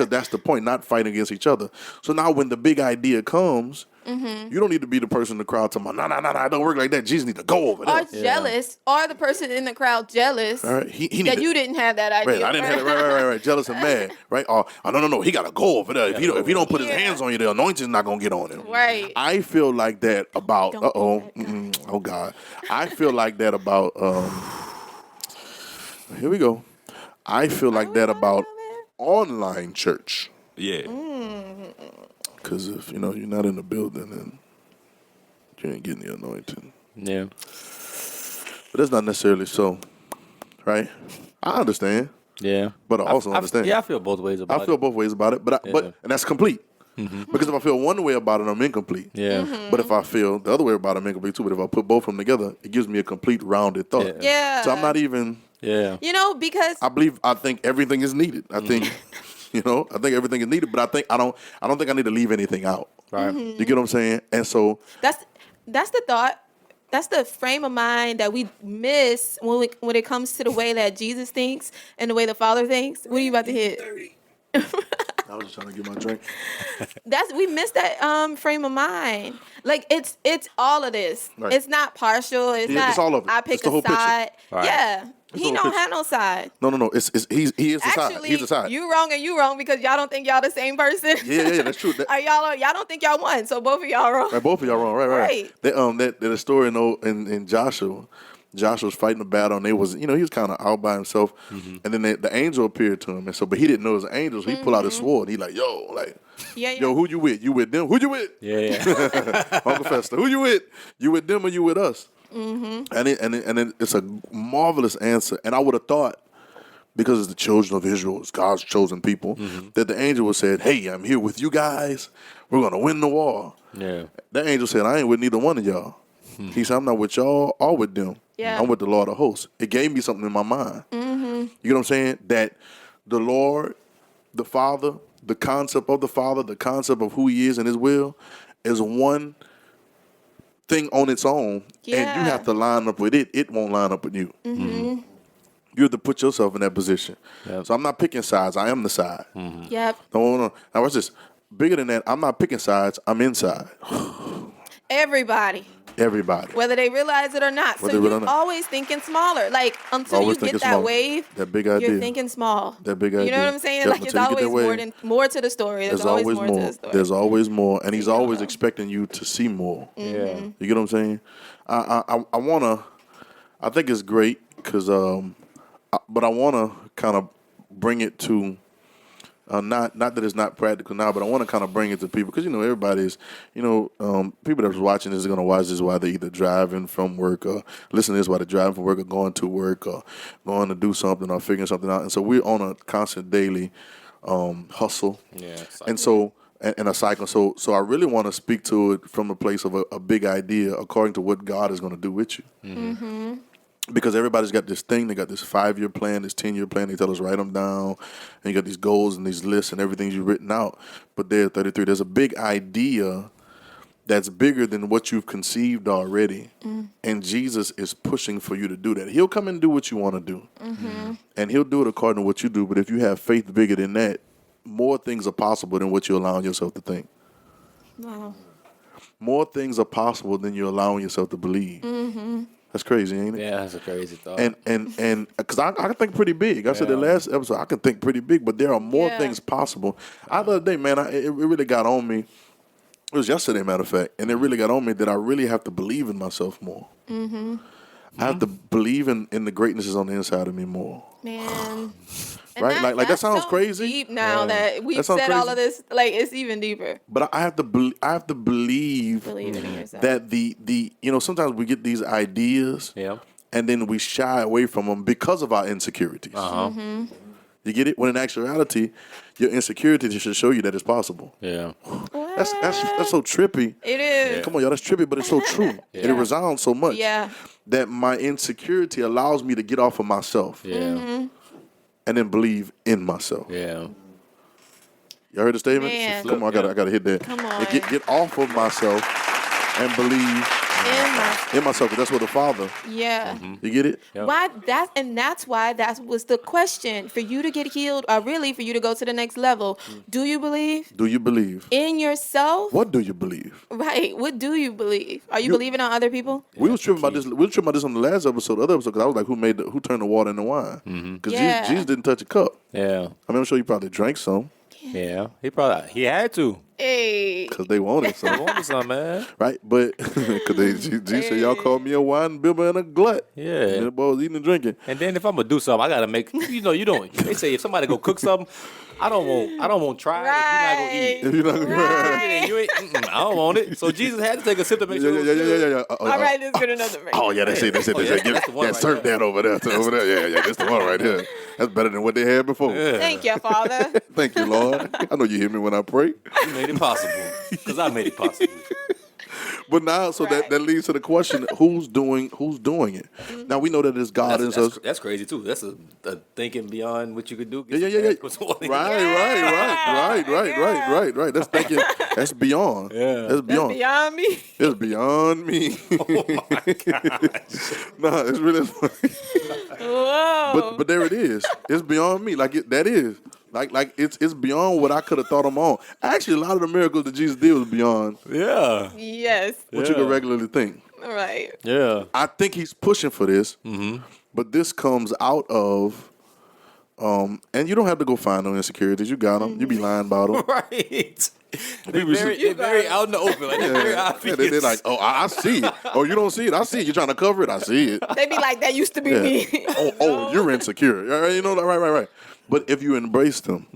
that's the point, not fighting against each other. So now when the big idea comes, you don't need to be the person in the crowd talking about, no, it don't work like that. Jesus need to go over there.
Or jealous, or the person in the crowd jealous
All right, he
that you didn't have that idea.
Right, I didn't have it. Right. Jealous and mad. Right? Oh, no. He got to go over there. If he don't put his hands on you, the anointing's not gonna get on him.
Right.
I feel like that about. Oh God. I feel like that about. Here we go. I feel like that about online church.
Yeah.
Because if you're not in the building, then you ain't getting the anointing.
Yeah.
But that's not necessarily so, right? I understand.
Yeah.
But I also understand.
Yeah, I feel both ways about it.
I feel both ways about it, but and that's complete. Because if I feel one way about it, I'm incomplete.
Yeah.
But if I feel the other way about it, I'm incomplete too. But if I put both of them together, it gives me a complete rounded thought.
Yeah.
So I'm not even.
Yeah.
Because
I think everything is needed. I think, I think everything is needed. But I don't think I need to leave anything out.
Right.
You get what I'm saying? And so
that's the thought. That's the frame of mind that we miss when it comes to the way that Jesus thinks and the way the Father thinks. What are you about to hit?
I was just trying to get my drink.
We missed that frame of mind. Like it's all of this.
Right.
It's not partial. It's not.
It's all of it.
I pick
It's the
a
whole picture.
side.
Right.
Yeah.
It's the
He
whole
don't
picture.
have no side.
No. He is the side.
Actually,
He's the side.
you wrong and you wrong because y'all don't think y'all the same person.
Yeah, that's true.
Y'all don't think y'all won, so both of y'all wrong.
Right, both of y'all wrong. Right. There's a story in Joshua. Joshua was fighting a battle, and he was kind of out by himself. And then the angel appeared to him, and but he didn't know it was an angel, so he pulled out his sword. And he like, yo, who you with? You with them? Who you with?
Yeah.
Uncle Fester, who you with? You with them or you with us? And it's a marvelous answer. And I would have thought, because it's the children of Israel, it's God's chosen people, that the angel would have said, hey, I'm here with you guys. We're going to win the war.
Yeah.
That angel said, I ain't with neither one of y'all. He said, I'm not with y'all or with them.
Yeah.
I'm with the Lord of hosts. It gave me something in my mind. You know what I'm saying? That the Lord, the Father, the concept of the Father, the concept of who he is and his will is one thing on its own. And you have to line up with it. It won't line up with you. You have to put yourself in that position.
Yep.
So I'm not picking sides. I am the side.
Yep.
No. Now what's this? Bigger than that, I'm not picking sides. I'm inside.
Everybody. Whether they realize it or not.
Whether
So
they
you're
realize it or not.
always thinking smaller. Like, until
Always
you get
thinking
that
smaller.
wave,
That big idea.
you're thinking small.
That big
You
idea.
know what I'm saying?
Yep,
Like, it's
until you get
always
that wave.
more to the story. There's always more to the story.
There's always more, and he's always expecting you to see more.
Yeah.
You get what I'm saying? I think it's great because, but I wanna kind of bring it to. Not that it's not practical now, but I want to kind of bring it to people because everybody's, people that's watching this are going to watch this while they're either driving from work or listening to this while they're driving from work or going to work or going to do something or figuring something out. And so we're on a constant daily hustle.
Yeah.
And so, and a cycle. So I really want to speak to it from a place of a big idea according to what God is going to do with you. Because everybody's got this thing. They got this 5-year plan, this 10-year plan. They tell us write them down. And you got these goals and these lists and everything you've written out. But there, 33, there's a big idea that's bigger than what you've conceived already. And Jesus is pushing for you to do that. He'll come and do what you want to do. And he'll do it according to what you do. But if you have faith bigger than that, more things are possible than what you're allowing yourself to think.
Wow.
More things are possible than you're allowing yourself to believe. That's crazy, ain't it?
Yeah, that's a crazy thought.
And because I can think pretty big. I said the last episode, I can think pretty big, but there are more things possible. The other day, man, it really got on me. It was yesterday, matter of fact, and it really got on me that I really have to believe in myself more. I have to believe in the greatness is on the inside of me more.
Man. And
Right? Like that
that's
sounds
so
crazy.
deep now that we've
sounds
said all
crazy.
of this. Like, it's even deeper.
But I have to believe
Believe it in yourself.
that the sometimes we get these ideas and then we shy away from them because of our insecurities.
Mm-hmm.
You get it? When in actuality, your insecurity should show you that it's possible.
Yeah.
That's so trippy.
It is.
Come on, y'all, that's trippy, but it's so true. It resounds so much that my insecurity allows me to get off of myself and then believe in myself.
Yeah.
Y'all heard the statement?
Man.
Come on, I gotta hit that.
Come on.
And get off of myself and believe in myself, 'cause that's what the Father.
Yeah.
You get it?
Yep.
That's why that was the question for you to get healed, or really for you to go to the next level. Do you believe
Do you believe?
in yourself?
What do you believe?
Right. What do you believe? Are you believing on other people?
We was tripping about this. We were tripping about this on the last episode, the other episode, because I was like, who turned the water into wine? Because Jesus didn't touch a cup.
Yeah.
I mean, I'm sure you probably drank some
Yeah. He had to.
Hey.
because they wanted
I
some,
wanted some, man.
right? But because Jesus said, y'all called me a wine bibber and a glut.
Yeah.
And the boy was eating and drinking.
And then if I'm gonna do something, I gotta make. You don't. They say if somebody go cook something, I don't want to try it
If you're not gonna
Right.
if you not gonna eat. I don't want it. So Jesus had to take a sip to make sure.
Yeah.
All right, let's get another break.
Oh yeah, that's it.
that's the one right
Serve
there.
that over there. Yeah, that's the one right here. That's better than what they had before.
Thank you, Father.
Thank you, Lord. I know you hear me when I pray.
You made it possible because I made it possible.
But now, so
Right.
that leads to the question: who's doing it? Now we know that it's God in us.
That's crazy too. That's a thinking beyond what you could do.
Yeah. Right. That's thinking. That's beyond.
Yeah.
That's beyond.
Beyond me.
It's beyond me.
Oh my God.
No, it's really.
Whoa.
But there it is. It's beyond me. That is. Like it's beyond what I could have thought I'm on. Actually, a lot of the miracles that Jesus did was beyond
Yeah.
Yes.
what you could regularly think.
All right.
Yeah.
I think he's pushing for this, but this comes out of, and you don't have to go find no insecurities. You got them. You be lying about them.
Right. They're very out in the open. Like, they're very obvious.
They're like, oh, I see it. Oh, you don't see it. I see it. You're trying to cover it. I see it.
They be like, that used to be me.
Oh, you're insecure. You know, right. But if you embrace them,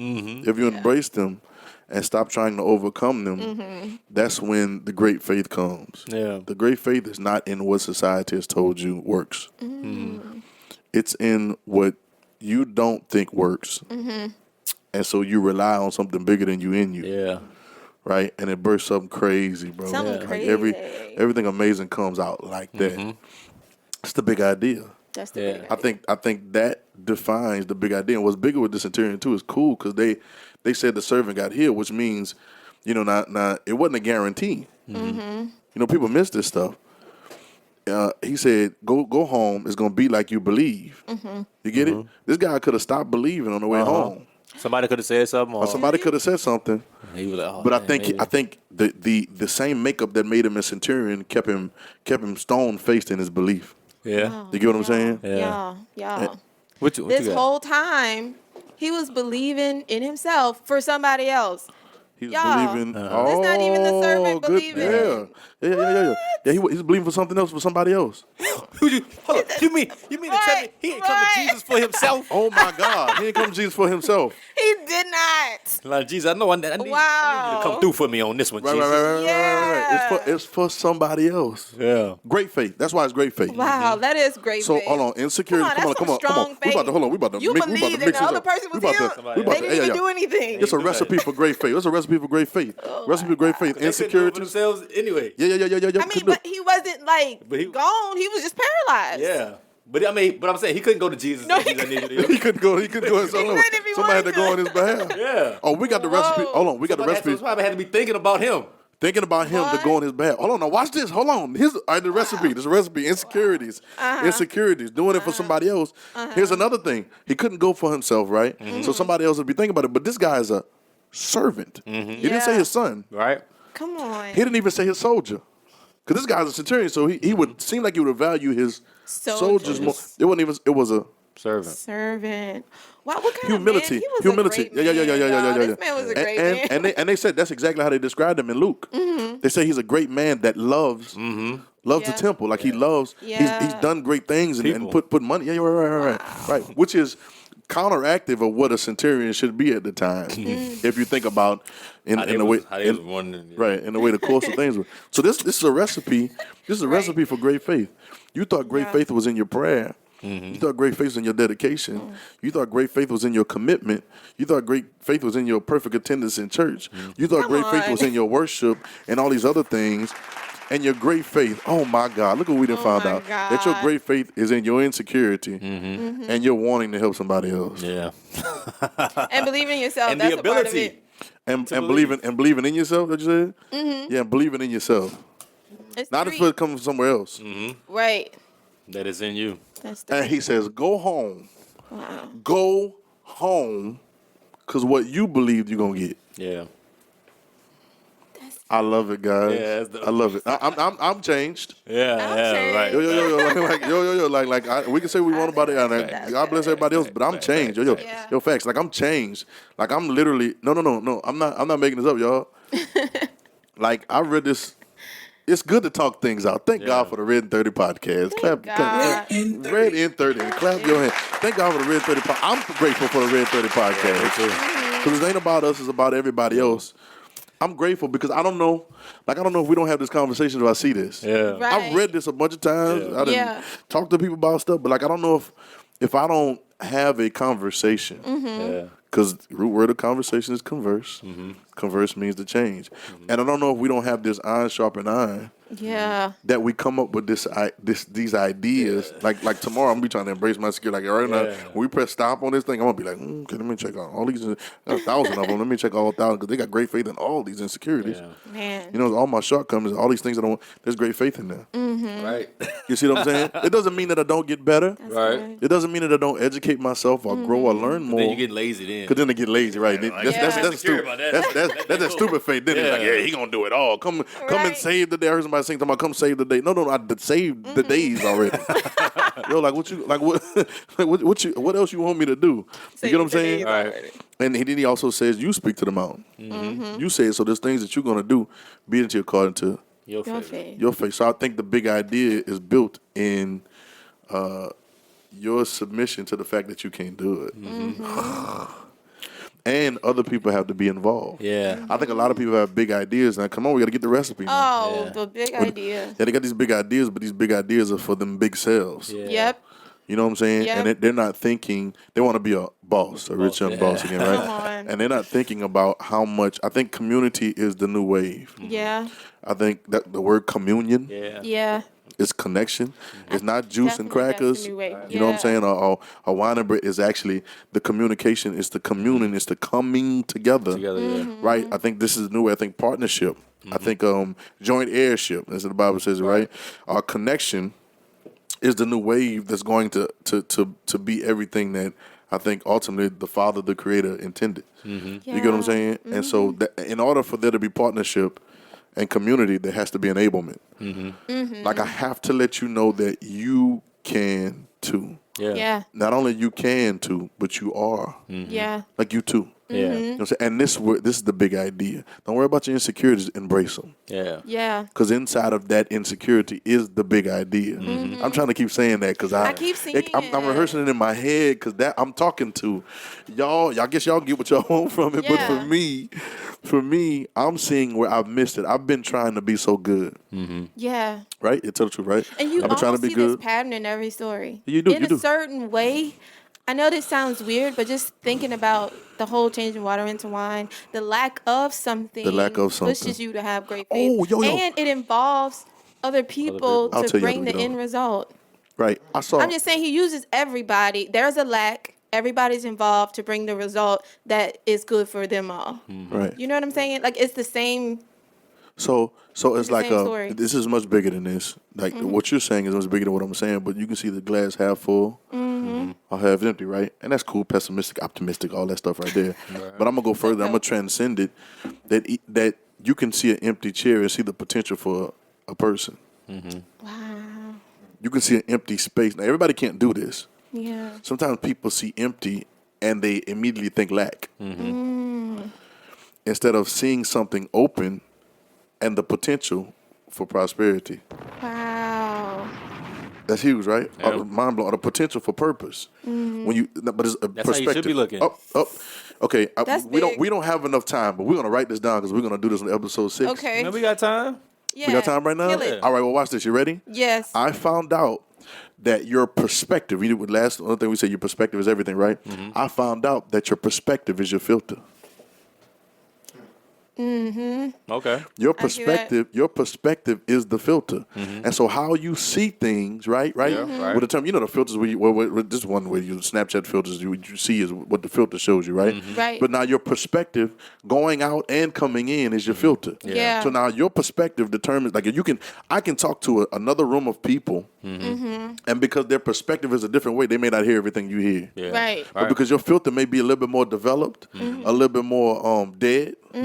and stop trying to overcome them, that's when the great faith comes.
Yeah.
The great faith is not in what society has told you works. It's in what you don't think works. And so you rely on something bigger than you in you.
Yeah.
Right? And it bursts something crazy, bro.
Something
Like
crazy.
everything amazing comes out like that. It's the big idea.
That's the
Yeah.
big
I think that defines the big idea. And what's bigger with the centurion too is cool because they said the servant got healed, which means, now it wasn't a guarantee. People miss this stuff. He said, "Go home. It's gonna be like you believe." You get it? This guy could have stopped believing on the way home.
Somebody could have said something.
Or somebody could have said something.
He was like, oh,
But
man,
I think the same makeup that made him a centurion kept him stone faced in his belief.
Yeah.
You get what I'm saying?
Yeah.
What you
This
got?
whole time, he was believing in himself for somebody else.
He's
Y'all,
believing.
that's not even the servant
good.
believing.
Yeah. He's believing for something else for somebody else.
Hold on. You mean to tell me he ain't come to Jesus for himself?
Oh my God, he didn't come to Jesus for himself.
He did not.
Like, Jesus, I know I need you to come through for me on this one,
Right.
Jesus.
Yeah.
It's for somebody else.
Yeah.
Great faith. That's why it's great faith.
Wow, that is great.
So
faith.
hold on, insecurity.
Come on,
Come
that's
on.
some strong
We about to
faith.
We about to
You
mix
believed
this
and the other
up.
person was
We about
healed.
to- we about
They
to-
didn't even do anything.
It's a recipe for great faith. It's a recipe for great faith. Recipe for great faith.
They couldn't do it for
Insecurities.
themselves anyway.
Yeah.
I mean, but he wasn't
But he-
gone. He was just paralyzed.
Yeah. But I'm saying he couldn't go to Jesus.
No,
and
he
Jesus, I need you to
He couldn't go. He couldn't go.
couldn't if he
Somebody had to
wanted
go
to.
on his behalf.
Yeah.
Oh, we got the recipe. Hold on, we got the recipe.
Somebody had to be thinking about him.
Thinking about him to go on his behalf. Hold on, now watch this. Hold on. Here's the recipe. This recipe. Insecurities. Insecurities. Doing it for somebody else. Here's another thing. He couldn't go for himself, right? So somebody else would be thinking about it. But this guy is a servant. He didn't say his son.
Right?
Come on.
He didn't even say his soldier. Because this guy's a centurion, so he would seem like he would value his soldiers more. It wasn't even. It was a
Servant.
Wow, what kind
humility.
of man? He was
Humility.
A great man, y'all. This man was a great man.
And they said that's exactly how they described him in Luke. They say he's a great man that loves Loves the temple. Like he loves, he's done great things and put money. Yeah, right. Which is counteractive of what a centurion should be at the time. If you think about in the way the course of things were. So this is a recipe. This is a recipe for great faith. You thought great faith was in your prayer. You thought great faith was in your dedication. You thought great faith was in your commitment. You thought great faith was in your perfect attendance in church. You thought great faith was in your worship and all these other things. And your great faith, oh my God, look what we done found out. That your great faith is in your insecurity and you're wanting to help somebody else.
Yeah.
And believing in yourself,
and
that's
the
a part of
ability.
it.
And believing in yourself, that you said? Yeah, believing in yourself.
It's
Not if it comes from somewhere else.
Right.
That is in you.
And he says, go home.
Wow.
Go home, because what you believed you're going to get.
Yeah.
I love it, guys.
Yeah,
I love it. I'm changed.
Yeah, right.
Yo, we can say we want about it. God bless everybody else, but I'm changed. Yo, facts. Like I'm changed. Like I'm literally no. I'm not making this up, y'all. Like I read this. It's good to talk things out. Thank God for the RedIn30 podcast. Clap. RedIn30. Clap your hands. Thank God for the RedIn30 podcast. I'm grateful for the RedIn30 podcast. Because it ain't about us, it's about everybody else. I'm grateful because I don't know if we don't have this conversation if I see this.
Yeah.
Right.
I've read this a bunch of times. I didn't talk to people about stuff, but like I don't know if I don't have a conversation. Because the root word of conversation is converse. Converse means to change. And I don't know if we don't have this iron sharpen iron.
Yeah.
That we come up with these ideas. Like tomorrow I'm gonna be trying to embrace my skill. Like right now, when we press stop on this thing, I'm gonna be like, okay, let me check out all these 1,000 of them. Let me check all 1,000 because they got great faith in all these insecurities.
Yeah. Man.
You know, all my shortcomings, all these things I don't want. There's great faith in there.
Right.
You see what I'm saying? It doesn't mean that I don't get better.
Right.
It doesn't mean that I don't educate myself or grow or learn more.
Then you get lazy then.
Because then they get lazy, right? That's stupid. That's that stupid faith. Then it's like, yeah, he gonna do it all. Come and save the day. I heard somebody saying, "Come save the day." No, I saved the days already. Yo, what else you want me to do? You get what I'm saying?
Right.
And then he also says, "You speak to the mountain. You say it. So there's things that you're gonna do, be it according to
your faith.
Your faith." So I think the big idea is built in your submission to the fact that you can't do it. And other people have to be involved.
Yeah.
I think a lot of people have big ideas. Now, come on, we got to get the recipe.
Oh, the big idea.
Yeah, they got these big ideas, but these big ideas are for them big selves.
Yeah.
Yep.
You know what I'm saying?
Yep.
And they're not thinking, they want to be a boss, a rich young boss again, right?
Come on.
And they're not thinking about how much, I think community is the new wave.
Yeah.
I think that the word communion
Yeah.
is connection. It's not juice and
Definitely, that's the
crackers.
new wave.
You know what I'm saying? Or wine and bread is actually the communication. It's the communing. It's the coming together. Right? I think this is the new way. I think partnership. I think joint heirship, as the Bible says, right? Our connection is the new wave that's going to be everything that I think ultimately the Father, the Creator, intended. You get what I'm saying? And so in order for there to be partnership and community, there has to be enablement. Like I have to let you know that you can too.
Yeah.
Not only you can too, but you are.
Yeah.
Like you too.
Yeah.
You know what I'm saying? And this is the big idea. Don't worry about your insecurities. Embrace them.
Yeah.
Yeah.
Because inside of that insecurity is the big idea. I'm trying to keep saying that because
I keep saying
I'm rehearsing it in my head because that I'm talking to y'all. I guess y'all get what y'all want from it.
Yeah.
But for me, I'm seeing where I've missed it. I've been trying to be so good.
Yeah.
Right? You tell the truth, right?
And you
I've been trying to
almost
be
see
good.
this pattern in every story.
You do.
In a certain way. I know this sounds weird, but just thinking about the whole changing water into wine, the lack of something pushes you to have great faith.
Oh, yo.
And it involves other people to bring the end result.
Right. I'm
just saying he uses everybody. There's a lack. Everybody's involved to bring the result that is good for them all.
Right.
You know what I'm saying? Like it's the same.
So it's like
same story.
this is much bigger than this. Like what you're saying is much bigger than what I'm saying. But you can see the glass half full or half empty, right? And that's cool, pessimistic, optimistic, all that stuff right there. But I'm gonna go further. I'm gonna transcend it. That you can see an empty chair and see the potential for a person.
Wow.
You can see an empty space. Now everybody can't do this.
Yeah.
Sometimes people see empty and they immediately think lack. Instead of seeing something open and the potential for prosperity.
Wow.
That's huge, right?
Yeah.
Mind blowing. The potential for purpose. When you, but it's a
That's how
perspective.
you should be looking.
Up. Okay,
That's
we
big.
don't have enough time, but we're gonna write this down because we're gonna do this in episode 6.
Okay.
Man, we got time.
Yeah.
We got time right now.
Kill it.
All right. Well, watch this. You ready?
Yes.
I found out that your perspective. We did with last other thing we said. Your perspective is everything, right? I found out that your perspective is your filter.
Okay.
Your
I see that.
perspective is the filter, and so how you see things, right?
Yeah, right.
With the term, the filters. This one where you Snapchat filters, you see is what the filter shows you, right?
Right.
But now your perspective, going out and coming in, is your filter.
Yeah.
So now your perspective determines. Like I can talk to another room of people, and because their perspective is a different way, they may not hear everything you hear.
Yeah.
Right.
But because your filter may be a little bit more developed, a little bit more dead, a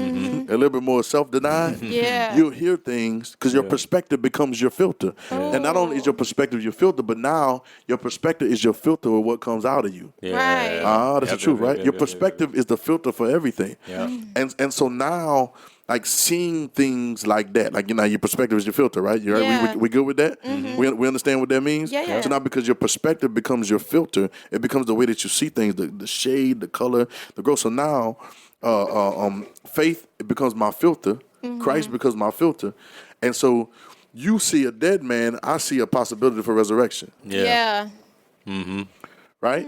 little bit more self-denied,
Yeah.
you'll hear things because your perspective becomes your filter. And not only is your perspective your filter, but now your perspective is your filter of what comes out of you.
Yeah.
Right.
That's the truth, right? Your perspective is the filter for everything.
Yeah.
And so now, like seeing things like that, like your perspective is your filter, right? You
Yeah.
we good with that? We understand what that means?
Yeah, yeah.
So now because your perspective becomes your filter, it becomes the way that you see things, the shade, the color, the growth. So now faith, it becomes my filter. Christ becomes my filter. And so you see a dead man, I see a possibility for resurrection.
Yeah.
Right?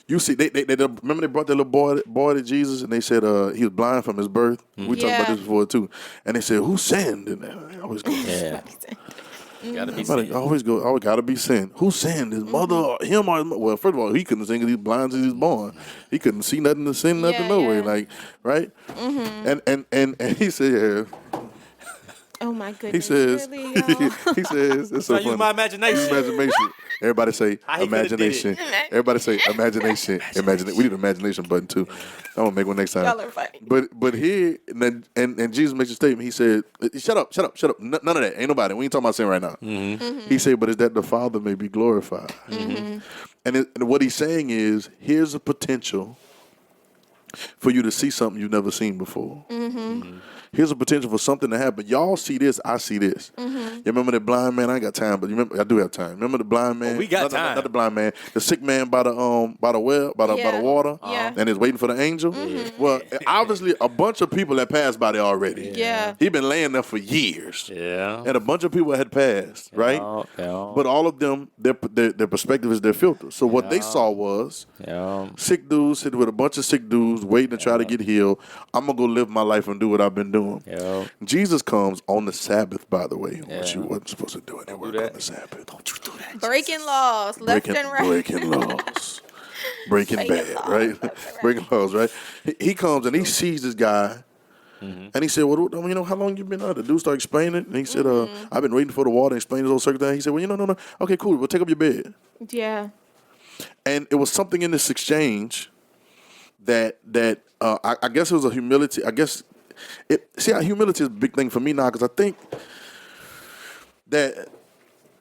You see, they remember they brought that little boy to Jesus, and they said he was blind from his birth. We talked about this before too. And they said, "Who sinned?" And I always go,
Yeah. Gotta be
Somebody
seen.
always go, "Oh, gotta be sinned." Who sinned? His mother, or him, or well? First of all, he couldn't sing because he's blind since he was born. He couldn't see nothing to sin, nothing,
Yeah,
no way,
yeah.
like right. And he said,
Oh my goodness.
he says,
Really, y'all?
he says, it's so
I use
funny.
my imagination.
Use imagination. Everybody say
How he coulda did
imagination.
it.
Everybody say imagination. We need an imagination button too. I'm gonna make one next time.
Y'all are funny.
But here and Jesus makes a statement. He said, "Shut up. None of that. Ain't nobody. We ain't talking about sin right now." He said, "But is that the Father may be glorified?" And what he's saying is, here's a potential for you to see something you've never seen before. Here's a potential for something to happen. Y'all see this, I see this. You remember the blind man? I ain't got time, but I do have time. Remember the blind man?
we got time.
Not the blind man. The sick man by the well, by the water,
Yeah.
and is waiting for the angel. Well, obviously a bunch of people had passed by there already.
Yeah.
He been laying there for years,
Yeah.
and a bunch of people had passed, right?
Yeah.
But all of them, their perspective is their filter. So what they saw was
Yeah.
sick dudes sitting with a bunch of sick dudes waiting to try to get healed. I'm going to go live my life and do what I've been doing.
Yeah.
Jesus comes on the Sabbath, by the way, which you
Yeah.
wasn't supposed to do any work
that.
on the Sabbath. Don't you do that.
Breaking laws, left and right.
Breaking laws. Breaking
Breaking
bad,
laws,
right?
left and right.
Breaking laws, right? He comes and he sees this guy. And he said, "Well, how long you been out?" The dude started explaining, and he said, "I've been waiting for the water." And explained his whole circumstance. He said, "Well, no. Okay, cool. Well, take up your bed."
Yeah.
And it was something in this exchange that I guess it was a humility. I guess humility is a big thing for me now because I think that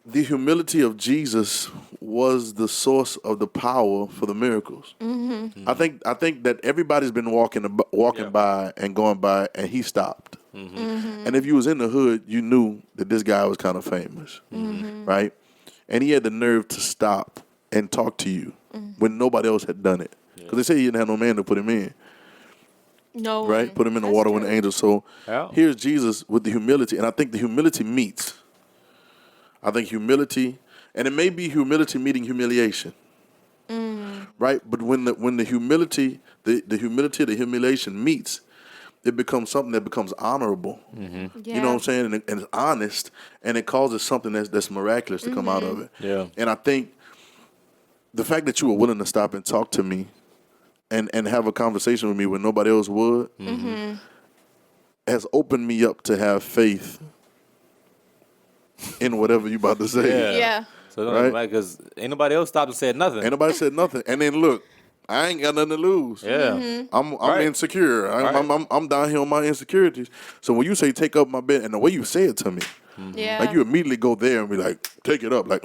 the humility of Jesus was the source of the power for the miracles. I think that everybody's been walking by and going by, and he stopped. And if you was in the hood, you knew that this guy was kind of famous, right? And he had the nerve to stop and talk to you when nobody else had done it, because they say he didn't have no man to put him in.
No.
Right? Put him in the water with the angels. So here's Jesus with the humility. And I think the humility meets. I think humility, and it may be humility meeting humiliation. Right? But when the humility, the humiliation meets, it becomes something that becomes honorable.
Yeah.
You know what I'm saying? And it's honest, and it causes something that's miraculous to come out of it.
Yeah.
And I think the fact that you were willing to stop and talk to me and have a conversation with me when nobody else would has opened me up to have faith in whatever you about to say.
Yeah.
So
Right?
because ain't nobody else stopped and said nothing.
Ain't nobody said nothing. And then look, I ain't got nothing to lose.
Yeah.
I'm
Right.
insecure. I'm down here on my insecurities. So when you say take up my bed, and the way you say it to me,
Yeah.
like you immediately go there and be like, take it up. Like,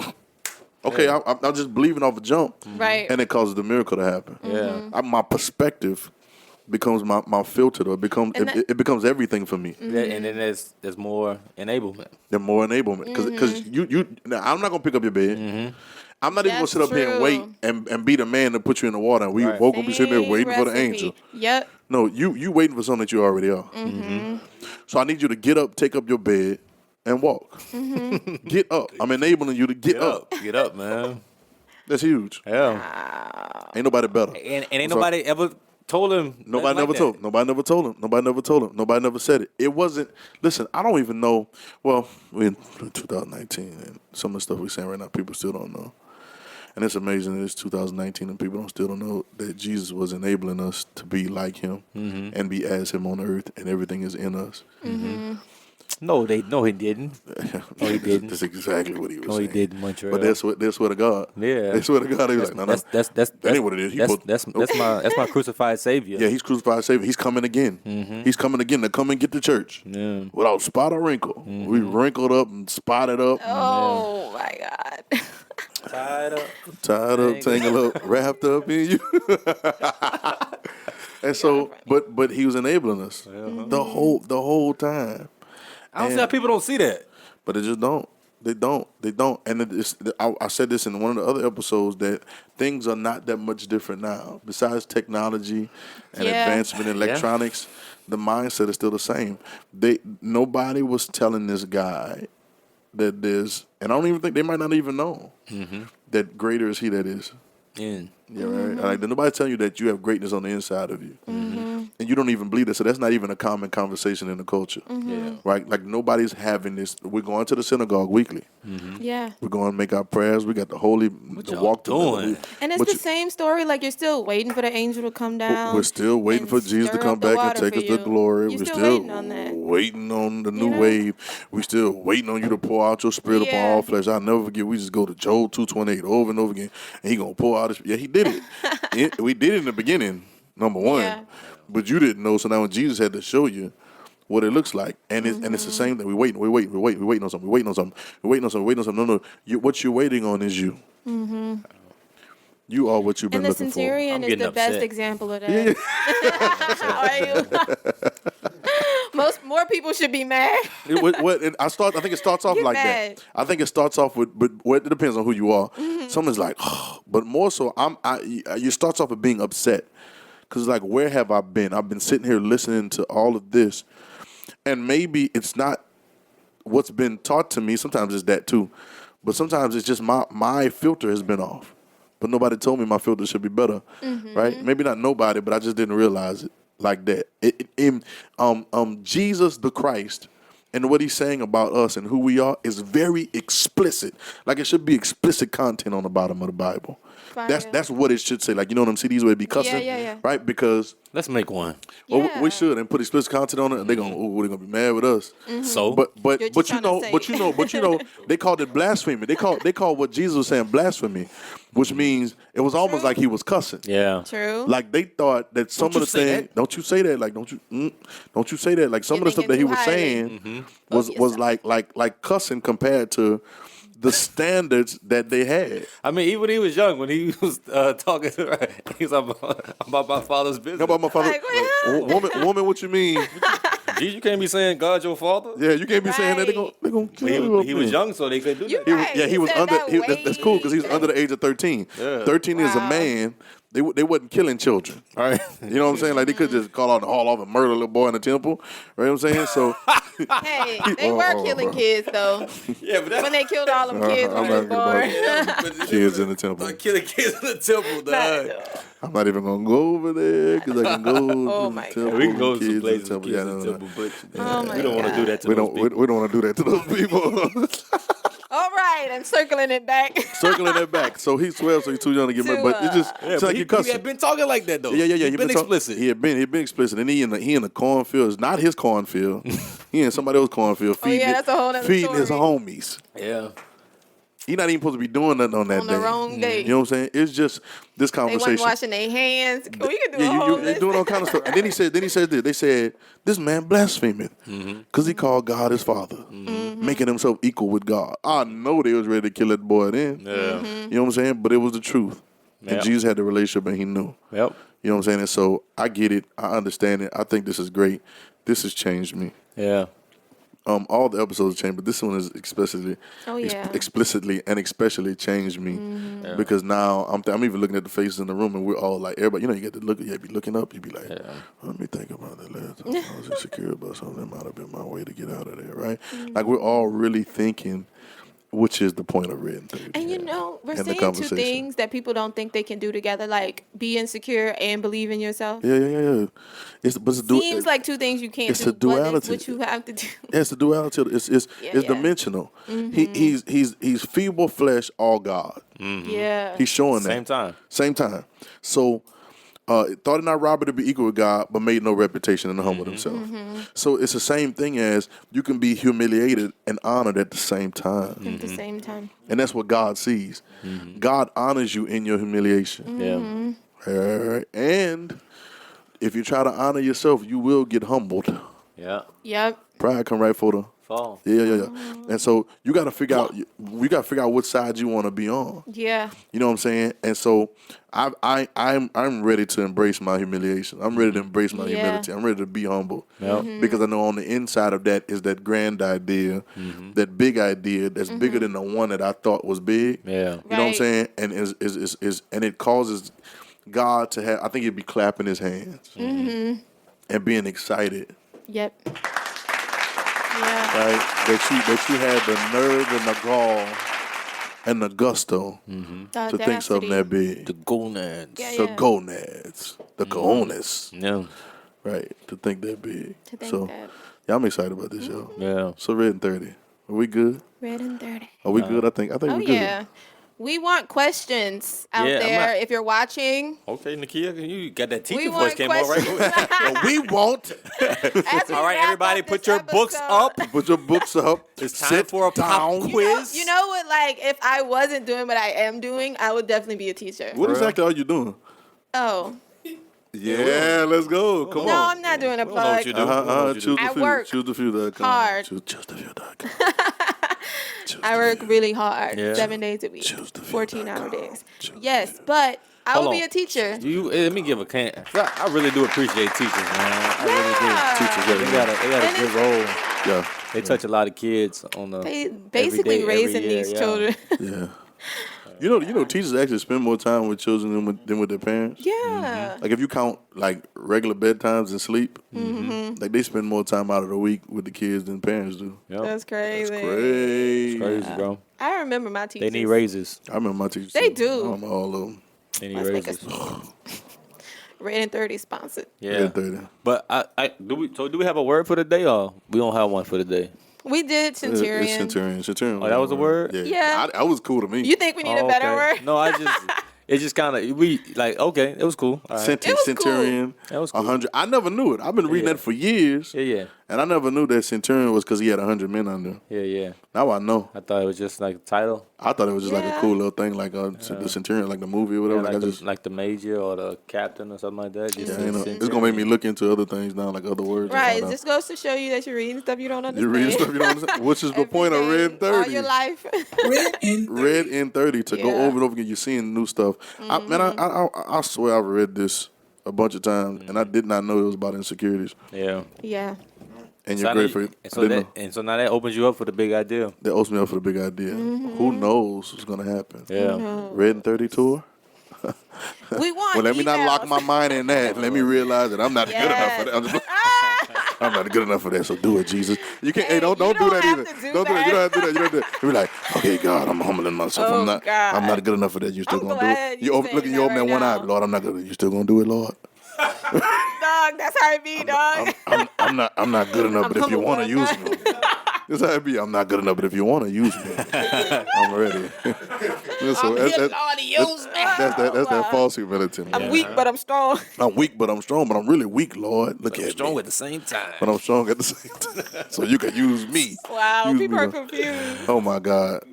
okay, I'm just believing off a jump.
Right.
And it causes the miracle to happen.
Yeah.
My perspective becomes my filter. Or it becomes everything for me.
Yeah, and then there's more enablement.
There's more enablement because you. Now, I'm not gonna pick up your bed. I'm not even gonna
That's
sit up here and
true.
wait and be the man to put you in the water. And we
Right.
both gonna be sitting there waiting for the
Recipe.
angel.
Yep.
No, you waiting for something that you already are. So I need you to get up, take up your bed, and walk. Get up. I'm enabling you to get up.
Get up, man.
That's huge.
Yeah.
Ain't nobody better.
And ain't nobody ever told him.
Nobody never told him. Nobody never told him. Nobody never told him. Nobody never said it. It wasn't. Listen, I don't even know. Well, we're in 2019, and some of the stuff we're saying right now, people still don't know. And it's amazing that it's 2019 and people still don't know that Jesus was enabling us to be like him and be as him on earth, and everything is in us.
No, he didn't. No, he didn't.
That's exactly what he was saying.
No, he didn't, Montreal.
But they swear to God.
Yeah.
They swear to God. He was like, no, that ain't what it is.
That's my crucified savior.
Yeah, he's crucified Savior. He's coming again. He's coming again to come and get the church.
Yeah.
Without spot or wrinkle. We wrinkled up and spotted up.
Oh my God.
Tied up,
tangled up, wrapped up in you. And so, but he was enabling us the whole time.
I don't see how people don't see that.
But they just don't. They don't. And I said this in one of the other episodes that things are not that much different now. Besides technology and advancement in electronics, the mindset is still the same. Nobody was telling this guy that there's, and I don't even think they might not even know that greater is he that is.
Yeah.
Yeah, right. Like, nobody telling you that you have greatness on the inside of you, and you don't even believe it. So that's not even a common conversation in the culture, right? Like nobody's having this. We're going to the synagogue weekly.
Yeah.
We're going to make our prayers. We got the walk
doing?
And it's the same story. Like, you're still waiting for the angel to come down.
We're still waiting for Jesus to come back and take us to glory. We're still
waiting on that.
Waiting on the new wave. We're still waiting on you to pour out your spirit upon all flesh. I'll never forget. We just go to Job 2:28 over and over again, and he gonna pour out his. Yeah, he did it. We did it in the beginning, number one, but you didn't know. So now when Jesus had to show you what it looks like, and it's the same thing. We're waiting on something. No, what you're waiting on is you. You are what you've been looking for.
And the centurion is the best example of that. More people should be mad.
I think it starts off like
mad.
that. I think it starts off with, but it depends on who you are. Someone's like, but more so, you starts off with being upset. Because like, where have I been? I've been sitting here listening to all of this. And maybe it's not what's been taught to me. Sometimes it's that too. But sometimes it's just my filter has been off. But nobody told me my filter should be better, right? Maybe not nobody, but I just didn't realize it like that. Jesus the Christ and what he's saying about us and who we are is very explicit. Like, it should be explicit content on the bottom of the Bible. That's what it should say. Like, you know what I'm saying? CDs would be cussing, right? Because
let's make one.
Well, we should and put explicit content on it, and they're gonna be mad with us.
So,
but you know, they called it blasphemy. They called what Jesus was saying blasphemy, which means it was almost like he was cussing.
Yeah,
true.
Like, they thought that some of the things. Don't you say that? Like, don't you say that? Like, some of the stuff that he was saying was like cussing compared to the standards that they had.
I mean, even when he was young, when he was talking, he was about my father's business.
About my father, woman, what you mean?
You can't be saying God your father.
Yeah, you can't be saying that. They're gonna kill you.
He was young, so they could do that.
He was under. That's cool because he was under the age of 13. Yeah. 13 is a man. They wasn't killing children. All right, you know what I'm saying? Like, they could just call out the hall off and murder a little boy in the temple. Right? What I'm saying? So
hey, they were killing kids though.
Yeah, but
when they killed all them kids when they were born.
Kids in the temple.
Killing kids in the temple, dog.
I'm not even gonna go over there because I can go.
Oh my God.
We can go to some places in the temple, but we don't want to do that to those people.
We don't want to do that to those people.
All right, I'm circling it back.
So he's 12, so he's too young to get married. But it's just it's like you cussing.
He had been talking like that though.
Yeah.
He's been explicit.
He had been explicit, and he in the cornfield. It's not his cornfield. He in somebody else's cornfield feeding
that's a whole other
feeding
story.
his homies.
Yeah.
He's not even supposed to be doing nothing on that
on
day.
the wrong day.
You know what I'm saying? It's just this
They
conversation.
wasn't washing their hands. We could do a whole
They
list.
doing all kind of stuff. And then he said this. They said, this man blasphemeth because he called God his father, making himself equal with God. I know they was ready to kill that boy then.
Yeah.
You know what I'm saying? But it was the truth. And Jesus had the relationship and he knew.
Yep.
You know what I'm saying? And so I get it. I understand it. I think this is great. This has changed me.
Yeah.
All the episodes changed, but this one is explicitly and especially changed me because now I'm even looking at the faces in the room and we're all like, everybody, you get to look, you be looking up, you be like, let me think about that last time I was insecure about something that might have been my way to get out of there, right? Like we're all really thinking, which is the point of RedIn30.
And we're saying two things that people don't think they can do together, like be insecure and believe in yourself.
Yeah.
Seems like two things you can't do.
It's a duality.
What you have to do.
Yeah, it's a duality. It's dimensional. He's feeble flesh, all God.
Yeah.
He's showing that. Same time. So thought not robbery to be equal with God, but made no reputation and humbled himself. So it's the same thing as you can be humiliated and honored at the same time.
At the same time.
And that's what God sees. God honors you in your humiliation.
Yeah.
All right. And if you try to honor yourself, you will get humbled.
Yeah.
Yep.
Pride come right for the
fall.
Yeah. And so you got to figure out. We got to figure out what side you want to be on.
Yeah.
You know what I'm saying? And so I'm ready to embrace my humiliation. I'm ready to embrace my humility. I'm ready to be humble. Because I know on the inside of that is that grand idea, that big idea that's bigger than the one that I thought was big.
Yeah.
You know what I'm saying? And is and it causes God to have. I think he'd be clapping his hands and being excited.
Yep. Yeah.
Right? That you had the nerve and the gall and the gusto to think something that big.
The gonads.
The gonads. The cojones.
Yeah.
Right. To think that big.
To think
so,
that.
Yeah, I'm excited about this, y'all.
Yeah.
So RedIn30. Are we good?
RedIn30.
Are we good? I think we're good.
Yeah. We want questions out there if you're watching.
Okay, Nakia, you got that
We
teacher
want
voice came on right.
But we won't.
All right, everybody, put your books up.
Put your books up.
It's time for a pop quiz.
You know what? Like, if I wasn't doing what I am doing, I would definitely be a teacher.
What exactly are you doing?
Oh.
Yeah, let's go. Come
No,
on.
I'm not doing a
know what
plug.
you do.
Choose the
I
few.
work
Choose the few.
hard.
Choose the few.
I work really hard,
Yeah.
7 days a week,
Choose the
14-hour days. Yes, but I will be a teacher.
Let me give a can. I really do appreciate teachers, man. I really do.
Teachers,
They got a good role.
Yeah.
They touch a lot of kids on the.
They basically
every
raising
year,
these children.
Yeah. You know, teachers actually spend more time with children than with their parents.
Yeah.
Like if you count like regular bedtimes and sleep, like they spend more time out of the week with the kids than parents do.
Yep.
That's crazy.
Great.
Crazy, bro.
I remember my teachers.
They need raises.
I remember my teachers.
They
too.
do.
I remember all of them.
They need
Let's make
raises.
RedIn30 sponsored.
Yeah.
RedIn30.
But do we have a word for the day, or we don't have one for the day?
We did Centurion.
It's Centurion.
Oh, that was a word?
Yeah.
That was cool to me.
You think we need a better word?
No, it just kind of okay. It was cool. All right.
It was
Centurion.
That was cool.
100. I never knew it. I've been reading that for years.
Yeah.
And I never knew that Centurion was because he had 100 men under.
Yeah.
Now I know.
I thought it was just like a title.
I thought it was just like a cool little thing, like the Centurion, like the movie or whatever.
Yeah, like the major or the captain or something like that. Just
It's gonna make me look into other things now, like other words.
Right. It just goes to show you that you're reading stuff you don't understand.
You're reading stuff you don't understand, which is the point of RedIn30.
All your life.
RedIn30 to go over and over again. You're seeing new stuff. I swear I've read this a bunch of times, and I did not know it was about insecurities.
Yeah.
Yeah.
And you're great for it.
So now that opens you up for the big idea.
That opens me up for the big idea. Who knows what's gonna happen?
Yeah.
RedIn30 tour.
We want
Well, let me not
emails.
lock my mind in that. Let me realize that I'm not good enough for that. I'm not good enough for that. So do it, Jesus. You can't. Hey, don't do that
have
either.
to do
Don't do that.
that.
You don't have to do that. You don't have to do that. You be like, okay, God, I'm humbling myself.
Oh,
I'm not.
God.
I'm not good enough for that. You still
I'm
gonna do
glad
it?
you
Look,
saying
you open
that
that one
right
eye,
now.
Lord. I'm not gonna. You still gonna do it, Lord?
Dog, that's how it be, dog.
I'm not good enough. But if you
humble,
want to use
God.
me, that's how it be. I'm not good enough. But if you want to use me, I'm ready. So
I'm here, Lord, use me.
that's that false humility.
I'm weak, but I'm strong.
I'm weak, but I'm strong. But I'm really weak, Lord. Look at
Strong
me.
at the same time.
But I'm strong at the same time. So you can use me.
Wow,
Use
people
me,
are
Lord.
confused.
Oh my God.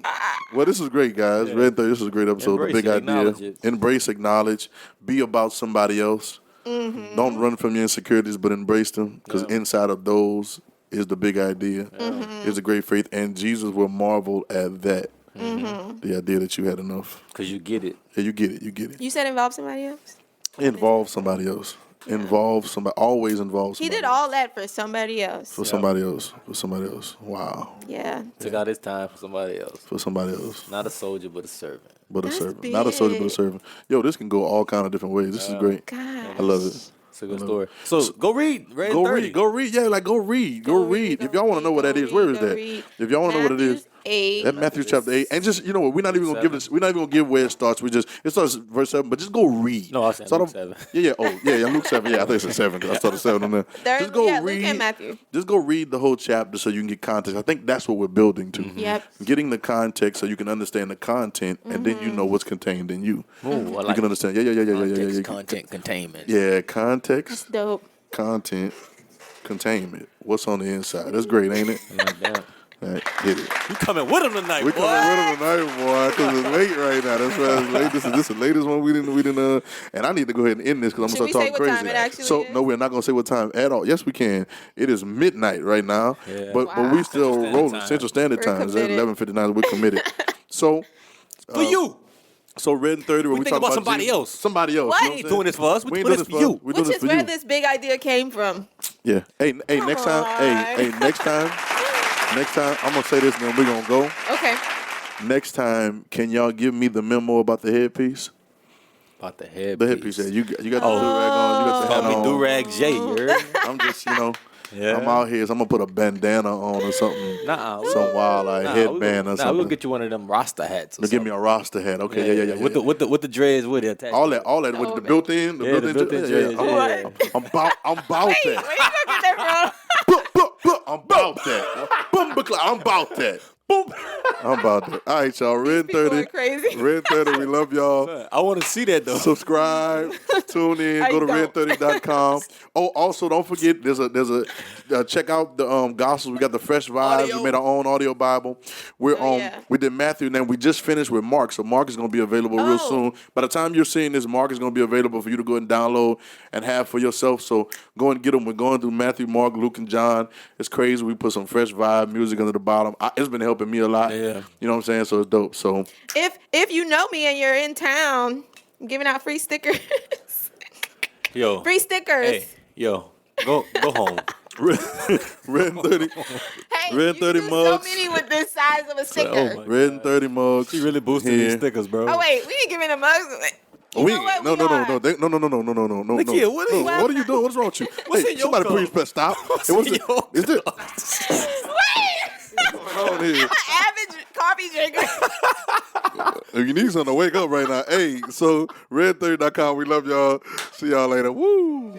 Well, this is great, guys. RedIn30, this is a great episode.
Embrace
the big
it,
idea.
acknowledge it.
Embrace, acknowledge, be about somebody else. Don't run from your insecurities, but embrace them. Because inside of those is the big idea. Is a great faith. And Jesus will marvel at that. The idea that you had enough.
Because you get it.
Yeah, you get it. You get it.
You said involve somebody else?
Involve somebody else. Involve somebody. Always involve
He
somebody.
did all that for somebody else.
For somebody else. For somebody else. Wow.
Yeah.
Took out his time for somebody else.
For somebody else.
Not a soldier, but a servant.
But
That's
a servant. Not a soldier, but a
big.
servant. Yo, this can go all kind of different ways. This is great.
God.
I love it.
It's a good story. So go read. Red
Go
30.
read. Go read. Yeah, like go read. Go read. If y'all want to know what that is, where is that? If y'all want to know what it is. That Matthew chapter 8. And just, you know what, we're not even gonna give this, we're not even gonna give where it starts. It starts at verse 7, but just go read.
No, I said
Start
Luke
off-
7.
Yeah, Luke 7. Yeah, I think it's 7 because I started 7 on there. Just go
Luke
read.
and Matthew.
Just go read the whole chapter so you can get context. I think that's what we're building to.
Yep.
Getting the context so you can understand the content and then you know what's contained in you.
Ooh, I
You
like
can understand. Yeah.
content containment.
Yeah, context,
Dope.
content, containment. What's on the inside? That's great, ain't it?
Like that.
Right, hit it.
You coming with him tonight,
We
boy.
coming with him tonight, boy, because it's late right now. That's why it's late. This is the latest one we didn't. And I need to go ahead and end this because I'm
Should
gonna
we
start
say
talking
what time
crazy.
it actually
So
is?
no, we're not gonna say what time at all. Yes, we can. It is midnight right now,
Yeah.
but we still
Standard
rolling.
Time.
Central Standard
We're
Time is at
committed.
11:59. We're committed. So
For you.
RedIn30. Where we
think
talk
about
somebody
somebody
Jesus.
else.
Somebody else.
What?
You know
We
ain't
what I'm
doing this for us.
saying?
We
ain't
doing
doing
this for you.
We doing
Which
this
is
for
where
you.
this big idea came from.
Yeah. Hey, next time. Hey, next time. Next time, I'm gonna say this, and then we're gonna go.
Okay.
Next time, can y'all give me the memo about the headpiece?
About the headpiece.
The headpiece. Yeah, you got the do-rag on. You got the
Call
hat
me
on.
Do-Rag J, you heard?
I'm just,
Yeah.
I'm out here, so I'm gonna put a bandana on or something.
Nah.
Some wild headband or
Nah,
something.
we'll get you one of them Rasta hats. Or
Give me a Rasta hat. Okay, yeah.
With the dreads with it attached.
all that with the built-in,
Yeah, the built-in dreads.
Yeah. I'm about
Wait,
that.
where you gonna get that
I'm about that. I'm about that. Boom. I'm about that. All right, y'all.
People are
RedIn30.
crazy.
RedIn30. We love y'all.
I want to see that though.
Subscribe, tune in,
I
go to
don't.
red30.com. Oh, also don't forget there's a check out the Gospels. We got the Fresh Vibes.
Audio.
We made our own audio Bible. We're
yeah.
we did Matthew, and then we just finished with Mark. So Mark is going to be available real
Oh.
soon. By the time you're seeing this, Mark is going to be available for you to go and download and have for yourself. So go and get them. We're going through Matthew, Mark, Luke, and John. It's crazy. We put some Fresh Vibe music under the bottom. It's been helping me a lot.
Yeah.
You know what I'm saying? So it's dope. So
If you know me and you're in town, I'm giving out free stickers.
Yo.
Free stickers.
Hey, yo. Go home.
RedIn30.
Hey,
RedIn30
you do
mugs.
so many with this size of a sticker.
oh my-
RedIn30 mugs.
She really boosted
Here.
these stickers, bro.
Oh wait, we ain't giving them mugs. You
We
know what?
no.
We are.
No.
Look here, what is-
What are you doing? What's wrong with you?
What's
Hey,
in your
somebody
cup?
please press stop.
What's
Hey,
in your
is this
Wait.
going on here?
Average coffee drinker.
If you need something to wake up right now, hey, so red30.com. We love y'all. See y'all later. Woo.